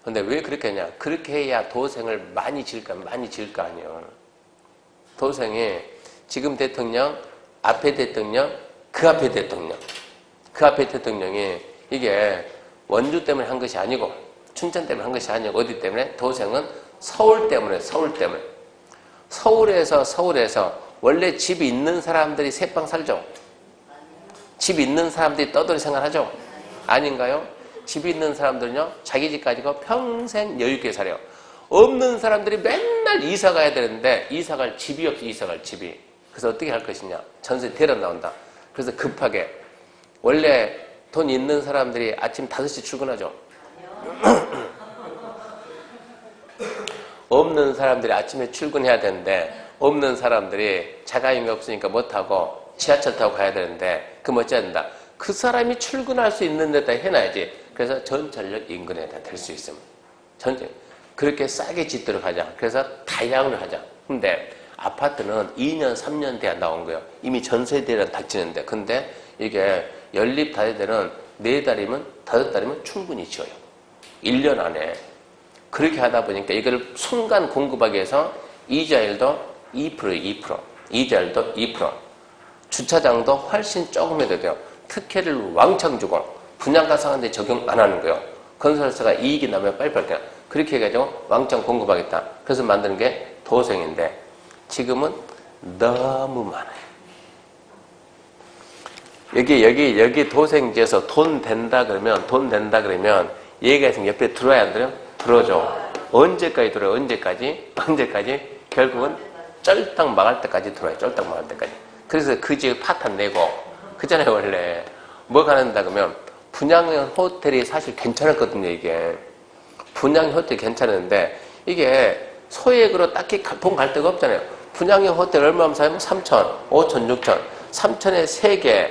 A: 근데 왜 그렇게 하냐? 그렇게 해야 도생을 많이 지을 거 아니에요. 도생이 지금 대통령, 앞에 대통령, 그 앞에 대통령이 이게 원주 때문에 한 것이 아니고 춘천 때문에 한 것이 아니고 어디 때문에? 도생은 서울 때문에. 서울에서 원래 집 있는 사람들이 새빵 살죠? 집 있는 사람들이 떠돌이 생활하죠? 아닌가요? 집 있는 사람들은요, 자기 집 가지고 평생 여유있게 살아요. 없는 사람들이 맨날 이사 가야 되는데, 이사 갈 집이 없어, 집이. 그래서 어떻게 할 것이냐. 전세 대란 나온다. 그래서 급하게. 원래 돈 있는 사람들이 아침 5시 출근하죠. 없는 사람들이 아침에 출근해야 되는데 없는 사람들이 자가용이 없으니까 못하고 지하철 타고 가야 되는데 그럼 어찌해야 된다. 그 사람이 출근할 수 있는 데다 해놔야지. 그래서 전철역 인근에다 댈 수 있으면 그렇게 싸게 짓도록 하자. 그래서 다양을 하자. 근데 아파트는 2년 3년 돼야 나온 거예요. 이미 전세대란 닥치는데. 근데 이게 연립 다세대는 4달이면 5달이면 충분히 지어요. 1년 안에. 그렇게 하다 보니까 이걸 순간 공급하기 위해서 이자율도 2%. 이자율도 2%. 주차장도 훨씬 조금 해도 돼요. 특혜를 왕창 주고 분양가 상한제 적용 안 하는 거예요. 건설사가 이익이 나면 빨리빨리 그냥 그렇게 해가지고 왕창 공급하겠다. 그래서 만드는 게 도생인데 지금은 너무 많아요. 여기 도생지에서 돈 된다 그러면 얘가 있으면 옆에 들어와야 안 들어요? 들어줘. 언제까지 들어요? 언제까지? 결국은 쫄딱 망할 때까지 들어와요. 쫄딱 망할 때까지. 그래서 그 집 파탄 내고 그잖아요. 원래 뭐가 한다 그러면 분양형 호텔이 사실 괜찮았거든요. 이게 분양형 호텔이 괜찮은데 이게 소액으로 딱히 돈 갈 데가 없잖아요. 분양형 호텔 얼마면 사면 3천, 5천, 6천 3천에 3개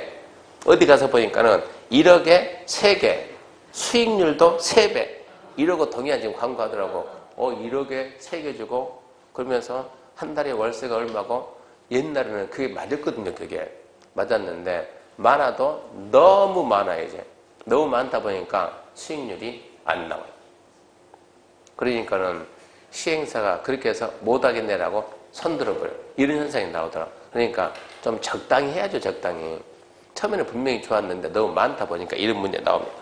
A: 어디 가서 보니까는 1억에 3개 수익률도 3배 이러고 동의한 지금 광고하더라고. 1억에 3개 주고 그러면서 한 달에 월세가 얼마고 옛날에는 그게 맞았거든요. 그게 맞았는데 많아도 너무 많아요. 이제 너무 많다 보니까 수익률이 안 나와요. 그러니까는 시행사가 그렇게 해서 못하겠네라고 손들어버려요. 이런 현상이 나오더라고요. 그러니까 좀 적당히 해야죠. 적당히. 처음에는 분명히 좋았는데 너무 많다 보니까 이런 문제 나옵니다.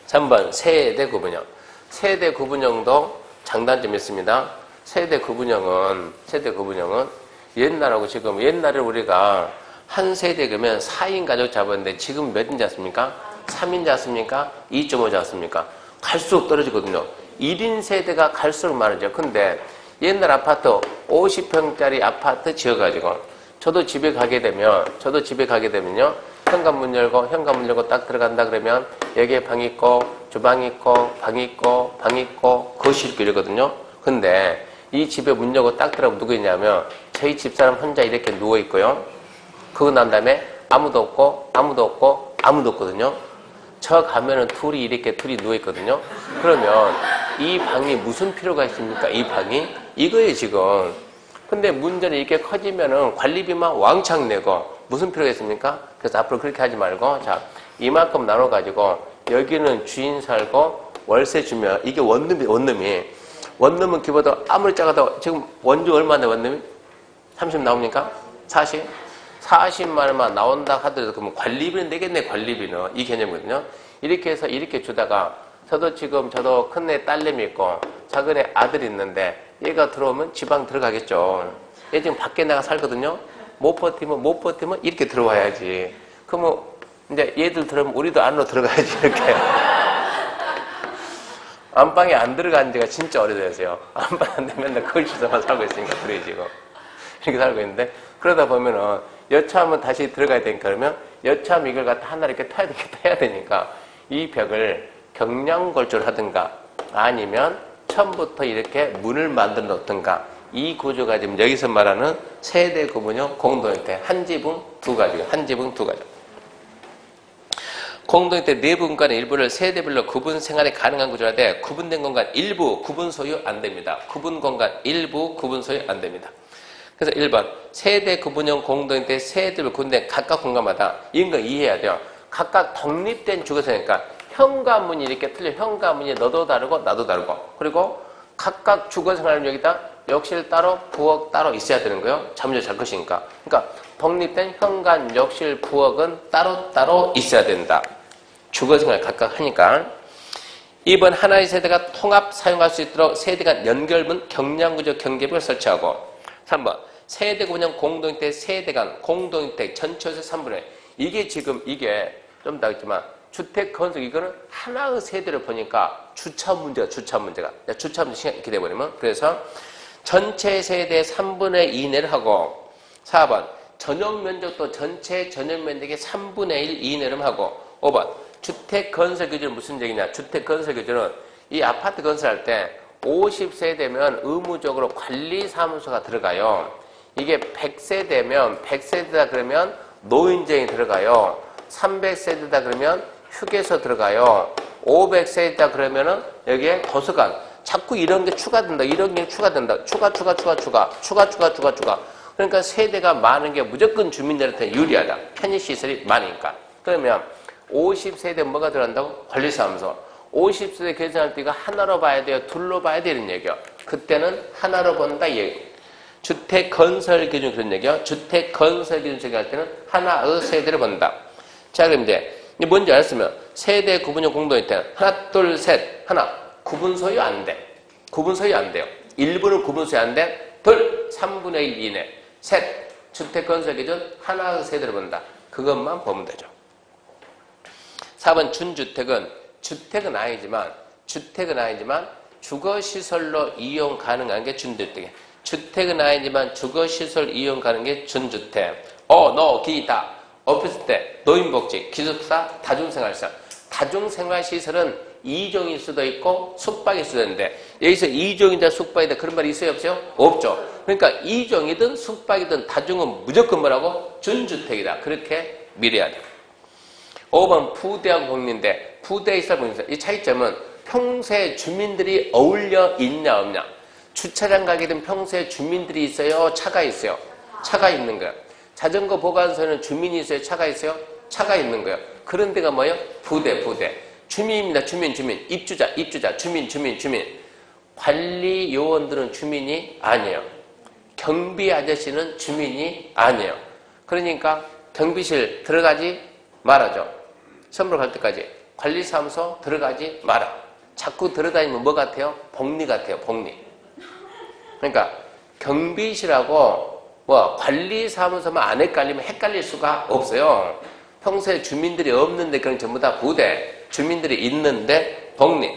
A: 3번 세대 구분형. 세대 구분형도 장단점이 있습니다. 세대 구분형은 옛날하고 지금 옛날에 우리가 한 세대 그러면 4인 가족 잡았는데 지금 몇인 잡습니까? 3인 잡습니까? 2.5 잡습니까? 갈수록 떨어지거든요. 1인 세대가 갈수록 많아져. 근데 옛날 아파트 50평짜리 아파트 지어가지고 저도 집에 가게 되면요. 현관문 열고 딱 들어간다 그러면 여기에 방 있고 주방 있고 방 있고 거실 있고 이러거든요. 근데 이 집에 문 열고 딱 들어가면 누구 있냐면 저희 집사람 혼자 이렇게 누워 있고요. 그거 난 다음에 아무도 없거든요. 저 가면은 둘이 누워 있거든요. 그러면 이 방이 무슨 필요가 있습니까? 이 방이 이거예요 지금. 근데 문제는 이렇게 커지면은 관리비만 왕창 내고 무슨 필요가 있습니까? 그래서 앞으로 그렇게 하지 말고 자 이만큼 나눠가지고 여기는 주인 살고 월세 주면 이게 원룸은 기본적으로 아무리 작아도 지금 원주 얼마인데 원룸이? 30 나옵니까? 40만 원만 나온다 하더라도 그러면 관리비는 내겠네. 관리비는 이 개념이거든요. 이렇게 해서 이렇게 주다가 저도 큰애 딸내미 있고 작은애 아들이 있는데 얘가 들어오면 지방 들어가겠죠. 얘 지금 밖에 나가 살거든요. 못 버티면 이렇게 들어와야지. 그러면 이제 얘들 들어오면 우리도 안으로 들어가야지. 이렇게. 안방에 안 들어간 지가 진짜 오래됐어요. 안방 안 되면 맨날 거기서만 살고 있으니까 둘이 지금 이렇게 살고 있는데 그러다 보면은 여차하면 다시 들어가야 되니까 그러면 여차하면 이걸 갖다 하나 이렇게 타야 되니까 이 벽을 경량골조를 하든가 아니면 처음부터 이렇게 문을 만들어 놓든가 이 구조가 지금 여기서 말하는 세대 구분형 공동주택 한 지붕 두 가지. 공동주택 내부 공간의 일부를 세대별로 구분 생활이 가능한 구조라 돼 구분된 공간 일부 구분 소유 안 됩니다. 구분 공간 일부 구분 소유 안 됩니다. 그래서 1번 세대 구분형 공동주택 세대별 구분된 각각 공간마다 이런 거 이해해야 돼요. 각각 독립된 주거생활이니까 현관문이 이렇게 틀려. 현관문이 너도 다르고 나도 다르고 그리고 각각 주거생활은 여기다 욕실 따로 부엌 따로 있어야 되는 거예요. 잠을 잘 것이니까. 그러니까 독립된 현관, 욕실, 부엌은 따로 있어야 된다. 주거생활 각각 하니까. 2번 하나의 세대가 통합 사용할 수 있도록 세대 간 연결문 경량구조 경계벽을 설치하고 3번 세대 구분형 공동주택 세대 간 공동주택 전체에서 3분의 1. 이게 지금 이게 좀 더 있지만 주택 건설 이거는 하나의 세대를 보니까 주차 문제가 신경 있게 돼버리면 그래서 전체 세대의 3분의 2 이내를 하고 4번 전용 면적도 전체 전용 면적의 3분의 1 이내를 하고 5번 주택 건설 기준은 무슨 얘기냐? 주택 건설 기준은 이 아파트 건설할 때 50세대면 의무적으로 관리사무소가 들어가요. 이게 100세대면 100세대다 그러면 노인정이 들어가요. 300세대다 그러면 휴게소 들어가요. 500세대다 그러면은 여기에 도서관. 자꾸 이런 게 추가된다. 이런 게 추가된다. 추가. 그러니까 세대가 많은 게 무조건 주민들한테 유리하다. 편의시설이 많으니까. 그러면 50세대 뭐가 들어간다고? 관리사무소. 50세대 계산할 때 이거 하나로 봐야 돼요? 둘로 봐야 되는 얘기요. 그때는 하나로 본다 이 얘기. 주택 건설 기준 그런 얘기요. 주택 건설 기준 적용할 때는 하나의 세대를 본다. 자, 그럼 이제 뭔지 알았으면 세대 구분형 공동일 때는 하나, 둘, 셋, 하나. 구분 소유 안 돼. 구분 소유 안 돼요. 1분은 구분 소유 안 돼. 둘, 3분의 1 이내. 셋, 주택 건설 기준 하나의 세대를 본다. 그것만 보면 되죠. 4번 준주택은 주택은 아니지만 주거시설로 이용 가능한 게 준주택이에요. 주택은 아니지만 주거시설 이용 가능한 게 준주택. 기타, 오피스텔, 노인복지, 기숙사, 다중생활시설. 다중생활시설은 2종일 수도 있고 숙박일 수도 있는데 여기서 2종이다 숙박이다 그런 말이 있어요 없어요? 없죠. 그러니까 2종이든 숙박이든 다중은 무조건 뭐라고? 준주택이다. 그렇게 미래야 돼. 5번 부대하고 복리인데 부대에 있어 보니까 이 차이점은 평소에 주민들이 어울려 있냐 없냐. 주차장 가게 되면 평소에 주민들이 있어요? 차가 있어요? 차가 있는 거예요. 자전거 보관소에는 주민이 있어요? 차가 있어요? 차가 있는 거예요. 그런 데가 뭐예요? 부대. 주민입니다. 주민. 입주자, 주민. 관리 요원들은 주민이 아니에요. 경비 아저씨는 주민이 아니에요. 그러니까 경비실 들어가지 말아줘. 선물 갈 때까지 관리사무소 들어가지 마라. 자꾸 들어다니면 뭐 같아요? 복리 같아요. 복리. 그러니까 경비실하고 관리사무소만 안 헷갈릴 수가 없어요. 평소에 주민들이 없는데 그건 전부 다 부대. 주민들이 있는데 복리.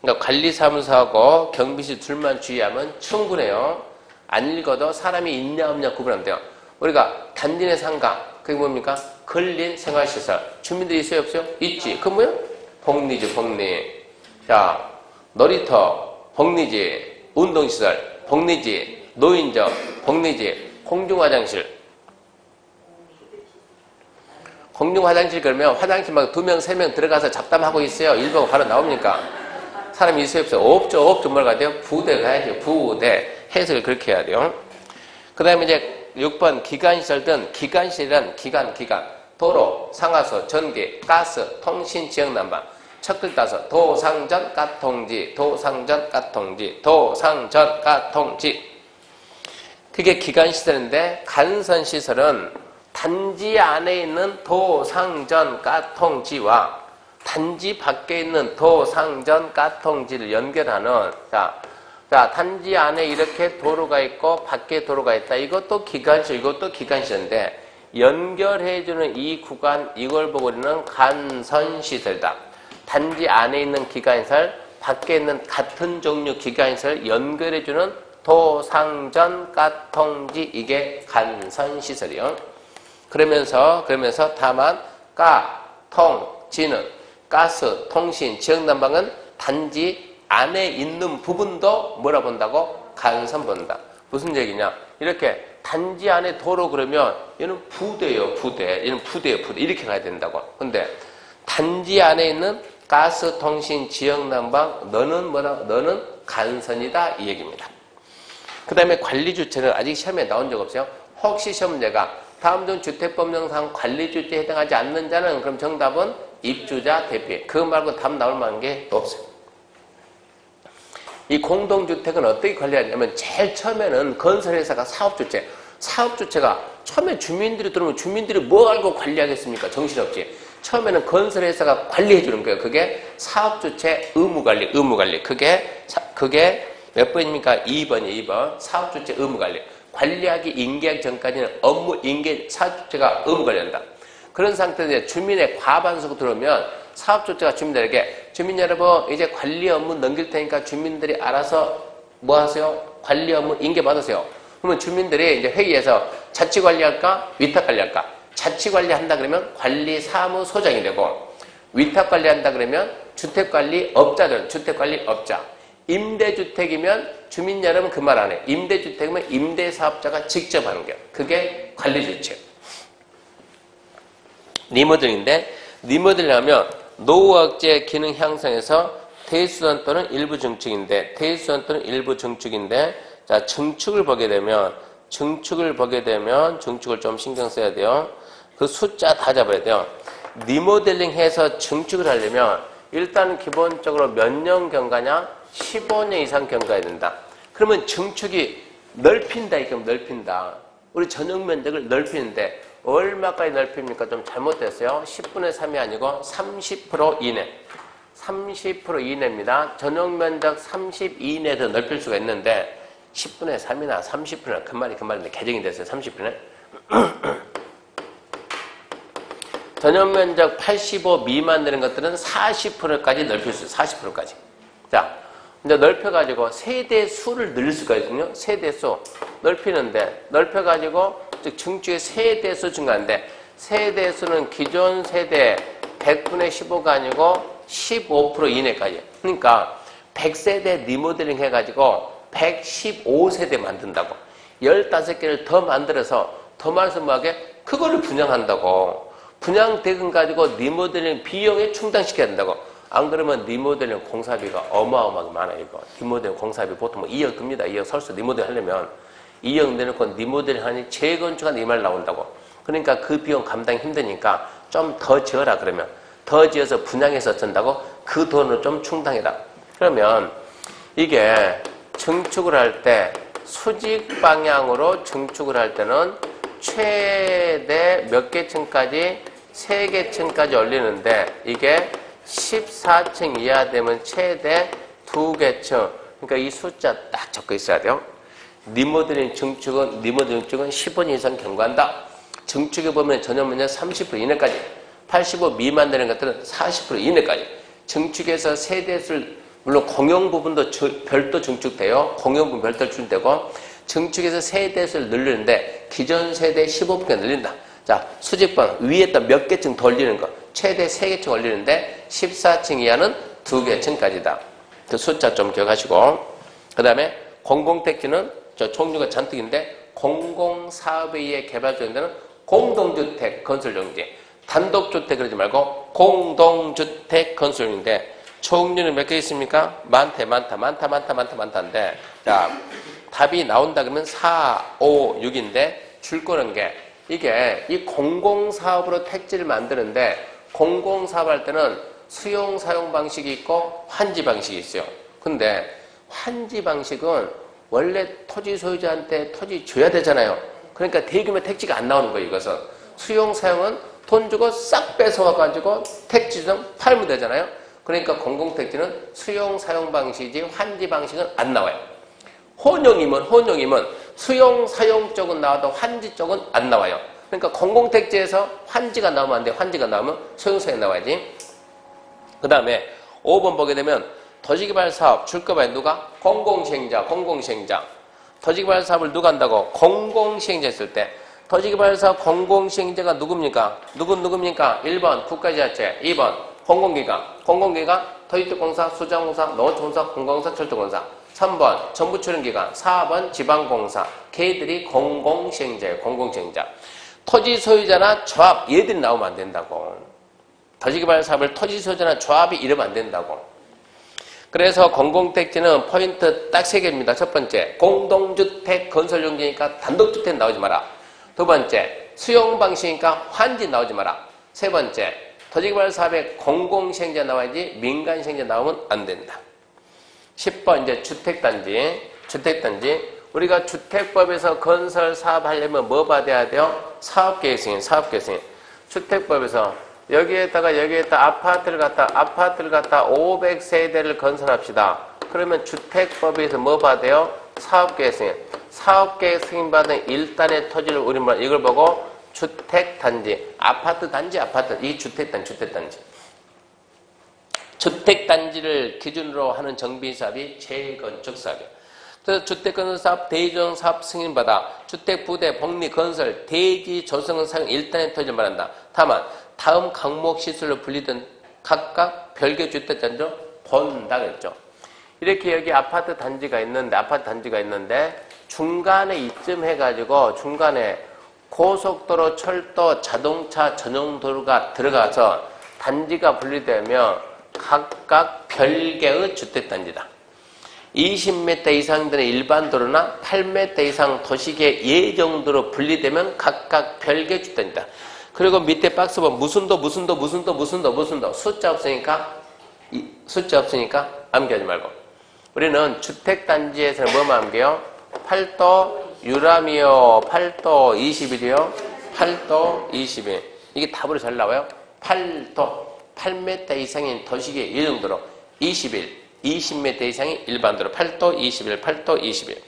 A: 그러니까 관리사무소하고 경비실 둘만 주의하면 충분해요. 안 읽어도 사람이 있냐 없냐 구분하면 돼요. 우리가 단지 내 상가 그게 뭡니까? 근린 생활시설. 주민들이 있어요 없어요? 있지. 그건 뭐예요? 복리지 복리. 자, 놀이터 복리지. 운동시설 복리지. 노인정 복리지. 공중화장실. 공중화장실 그러면 화장실 막 2명 3명 들어가서 잡담하고 있어요. 일보고 바로 나옵니까? 사람이 있어요 없어요? 없죠. 뭘 가야 돼요? 부대 가야죠. 부대. 해석을 그렇게 해야 돼요. 그 다음에 이제 6번 기관시설든 기관시설이란 기관. 도로, 상하수, 전기, 가스, 통신, 지역난방. 첫 글 따서 도상전, 가통지. 그게 기관시설인데 간선시설은 단지 안에 있는 도상전, 가통지와 단지 밖에 있는 도상전, 가통지를 연결하는 자, 단지 안에 이렇게 도로가 있고 밖에 도로가 있다. 이것도 기관시설, 이것도 기관시설인데 연결해주는 이 구간, 이걸 보고 우리는 간선시설이다. 단지 안에 있는 기관시설, 밖에 있는 같은 종류 기관시설 연결해주는 도상전, 가통지, 이게 간선시설이요. 그러면서 다만 가통지는 가스, 통신, 지역난방은 단지 안에 있는 부분도 뭐라 본다고? 간선 본다. 무슨 얘기냐? 이렇게 단지 안에 도로 그러면 얘는 부대예요, 부대. 얘는 부대예요, 부대. 이렇게 가야 된다고. 근데 단지 안에 있는 가스, 통신, 지역난방 너는 간선이다 이 얘기입니다. 그 다음에 관리주체는 아직 시험에 나온 적 없어요. 혹시 시험 문제가 다음 중 주택법령상 관리주체에 해당하지 않는 자는 그럼 정답은 입주자 대피. 그거 말고 답 나올 만한 게 없어요. 이 공동주택은 어떻게 관리하냐면 제일 처음에는 건설회사가 사업주체가 처음에 주민들이 들어오면 주민들이 뭐 알고 관리하겠습니까? 정신없지. 처음에는 건설회사가 관리해주는 거예요. 그게 사업주체 의무관리. 그게 몇 번입니까? 2번이에요. 2번. 사업주체 의무관리. 관리하기 인계하기 전까지는 업무 인계 사업주체가 의무관리한다. 그런 상태에서 주민의 과반수가 들어오면 사업주체가 주민들에게 주민 여러분 이제 관리 업무 넘길 테니까 주민들이 알아서 뭐 하세요? 관리 업무 인계 받으세요. 그러면 주민들이 이제 회의에서 자치 관리할까? 위탁 관리할까? 자치 관리한다 그러면 관리사무소장이 되고, 위탁 관리한다 그러면 주택관리업자들, 주택관리업자. 임대주택이면 주민 여러분 그 말 안 해. 임대주택이면 임대사업자가 직접 하는 게 그게 관리주택. 리모델링인데, 리모델링 하면 노후 억제 기능 향상에서 대수선 또는 일부 증축인데, 대수선 또는 일부 증축인데, 자, 증축을 보게 되면 증축을 좀 신경 써야 돼요. 그 숫자 다 잡아야 돼요. 리모델링 해서 증축을 하려면 일단 기본적으로 몇 년 경과냐? 15년 이상 경과해야 된다. 그러면 증축이 넓힌다, 이게 넓힌다. 우리 전용 면적을 넓히는데 얼마까지 넓힙니까? 좀 잘못됐어요. 10분의 3이 아니고 30% 이내. 30% 이내입니다. 전용 면적 30 이내에서 넓힐 수가 있는데 10분의 3이나 30분이나 그 말인데 개정이 됐어요. 30분에. 전용 면적 85 미만 되는 것들은 40%까지 넓힐 수 있어요. 40%까지. 자, 이제 넓혀가지고 세대 수를 늘릴 수가 있거든요. 세대 수. 넓히는데, 넓혀가지고, 즉, 증축의 세대 수 증가하는데, 세대 수는 기존 세대 100분의 15가 아니고 15% 이내까지. 그러니까, 100세대 리모델링 해가지고 115세대 만든다고. 15개를 더 만들어서 더 말씀하게 그거를 분양한다고. 분양 대금 가지고 리모델링 비용에 충당시켜야 된다고. 안 그러면 리모델링 공사비가 어마어마하게 많아요, 이거. 리모델링 공사비 보통 뭐 2억 듭니다. 2억 설수 리모델링 하려면 2억 내놓고 리모델링 하니 재건축한 이 말 나온다고. 그러니까 그 비용 감당이 힘드니까 좀 더 지어라 그러면. 더 지어서 분양해서 쓴다고 그 돈을 좀 충당해라. 그러면 이게 증축을 할 때 수직 방향으로 증축을 할 때는 최대 몇 개층까지? 3개층까지 올리는데 이게 14층 이하 되면 최대 2개층. 그러니까 이 숫자 딱 적혀 있어야 돼요. 리모델링 증축은 10원 이상 경과한다. 증축에 보면 전용 면적 30% 이내까지, 85 미만 되는 것들은 40% 이내까지. 증축에서 세대수를 물론 공용 부분도 별도 증축돼요. 공용 부분 별도 증축되고 증축에서 세대수를 늘리는데 기존 세대 15%가 늘린다. 자, 수직방 위에다 몇 개층 더 올리는 거. 최대 3개층 올리는데 14층 이하는 2개층까지다. 그 숫자 좀 기억하시고. 그 다음에 공공택지는 저 종류가 잔뜩인데 공공사업에 의해 개발되는 데는 공동주택 건설용지. 단독주택 그러지 말고 공동주택 건설용지인데 종류는 몇 개 있습니까? 많다인데 자, 답이 나온다 그러면 4, 5, 6인데 줄 거는 게 이게 이 공공사업으로 택지를 만드는데 공공사업 할 때는 수용 사용 방식이 있고 환지 방식이 있어요. 근데 환지 방식은 원래 토지 소유자한테 토지 줘야 되잖아요. 그러니까 대규모 택지가 안 나오는 거예요, 이것은. 수용 사용은 돈 주고 싹 뺏어와가지고 택지 좀 팔면 되잖아요. 그러니까 공공택지는 수용 사용 방식이지 환지 방식은 안 나와요. 혼용이면 수용 사용 쪽은 나와도 환지 쪽은 안 나와요. 그러니까 공공택지에서 환지가 나오면 안 돼. 환지가 나오면 수용 사용 나와야지. 그 다음에 5번 보게 되면 도시개발 사업 줄 거 봐요. 누가? 공공시행자. 도시개발 사업을 누가 한다고? 공공시행자 했을 때 도시개발 사업 공공시행자가 누굽니까? 누굽니까? 1번 국가지자체, 2번 공공기관, 토지특공사, 수자공사, 농어촌공사, 공공사, 철도공사. 3번 정부출연기관, 4번 지방공사. 걔들이 공공시행자예요. 공공시행자. 토지 소유자나 조합 얘들이 나오면 안 된다고. 도시개발 사업을 토지 소유자나 조합이 이러면 안 된다고. 그래서 공공택지는 포인트 딱 3개입니다. 첫 번째, 공동주택 건설용지니까 단독주택 나오지 마라. 두 번째, 수용방식이니까 환지 나오지 마라. 세 번째, 토지개발 사업에 공공시행자 나와야지 민간시행자 나오면 안 된다. 10번 이제 주택단지. 우리가 주택법에서 건설 사업하려면 뭐 받아야 돼요? 사업계획승인. 주택법에서 여기에다 아파트를 갖다 500세대를 건설합시다. 그러면 주택법에서 뭐 받아요? 사업계획승인. 사업계획승인 받은 1단의 토지를 우리말 이걸 보고 주택단지, 아파트. 이 주택단지. 주택단지를 기준으로 하는 정비사업이 재건축사업이에요. 그래서 주택건설사업 대지조성사업 승인받아 주택부대, 복리, 건설, 대지, 조성은 사용 1단의 토지를 말한다. 다만 다음 강목 시설로 분리된 각각 별개 주택단지로 본다 그랬죠. 이렇게 여기 아파트 단지가 있는데 중간에 이쯤 해가지고 중간에 고속도로, 철도, 자동차 전용도로가 들어가서 단지가 분리되면 각각 별개의 주택단지다. 20m 이상 되는 일반 도로나 8m 이상 도시계 예정도로 분리되면 각각 별개 주택단지다. 그리고 밑에 박스 보면 무슨 도 숫자 없으니까 암기하지 말고. 우리는 주택단지에서는 뭐만 암기해요? 8도 유람이요. 8도 20일이요. 8도 20일. 이게 답으로 잘 나와요. 8도 8m 이상인 도시계 예정도로 20일. 20m 이상이 일반도로 8도 21, 8도 21.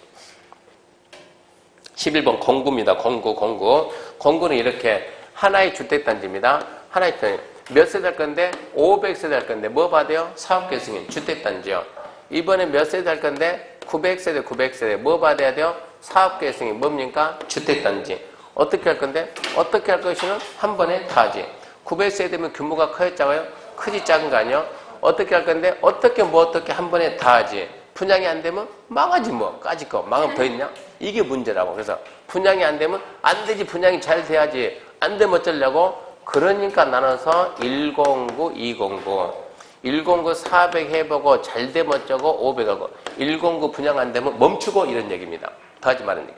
A: 11번 공구입니다. 공구는 이렇게 하나의 주택단지입니다. 하나의 주택단지. 몇 세대 할 건데? 500세대 할 건데 뭐 받아요? 사업계 승인 주택단지요. 이번에 몇 세대 할 건데? 900세대 뭐 받아야 돼요? 사업계 승인 뭡니까? 주택단지. 어떻게 할 건데? 어떻게 할 것이는 한 번에 다 하지. 900세대면 규모가 커요? 작아요? 크지 작은 거 아니요? 어떻게 할 건데 어떻게 한 번에 다 하지. 분양이 안 되면 망하지 뭐. 까짓 거 망하면 더 있냐? 이게 문제라고. 그래서 분양이 안 되면 안 되지. 분양이 잘 돼야지. 안 되면 어쩌려고? 그러니까 나눠서 109, 209. 109 400 해보고 잘 되면 어쩌고 500하고 109 분양 안 되면 멈추고 이런 얘기입니다. 더 하지 말은 얘기.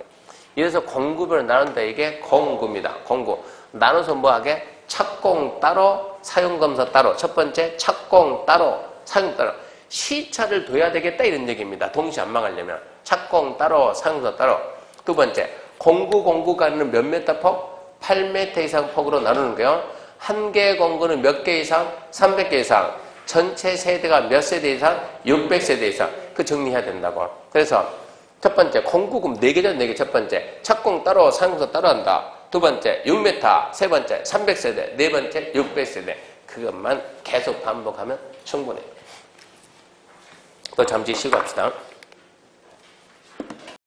A: 이래서 공구별로 나눈다. 이게 공구입니다. 공구. 나눠서 뭐 하게? 착공 따로, 사용검사 따로. 첫 번째, 착공 따로, 사용 따로. 시차를 둬야 되겠다 이런 얘기입니다. 동시에 안 망하려면. 착공 따로, 사용검사 따로. 두 번째, 공구가는 몇 메타 폭? 8m 이상 폭으로 나누는 거예요. 한 개의 공구는 몇 개 이상? 300개 이상. 전체 세대가 몇 세대 이상? 600세대 이상. 그 정리해야 된다고. 그래서 첫 번째, 공구금 4개죠, 4개. 첫 번째, 착공 따로, 사용검사 따로 한다. 두 번째 6m, 세 번째 300세대, 네 번째 600세대. 그것만 계속 반복하면 충분해요. 또 잠시 쉬고 합시다.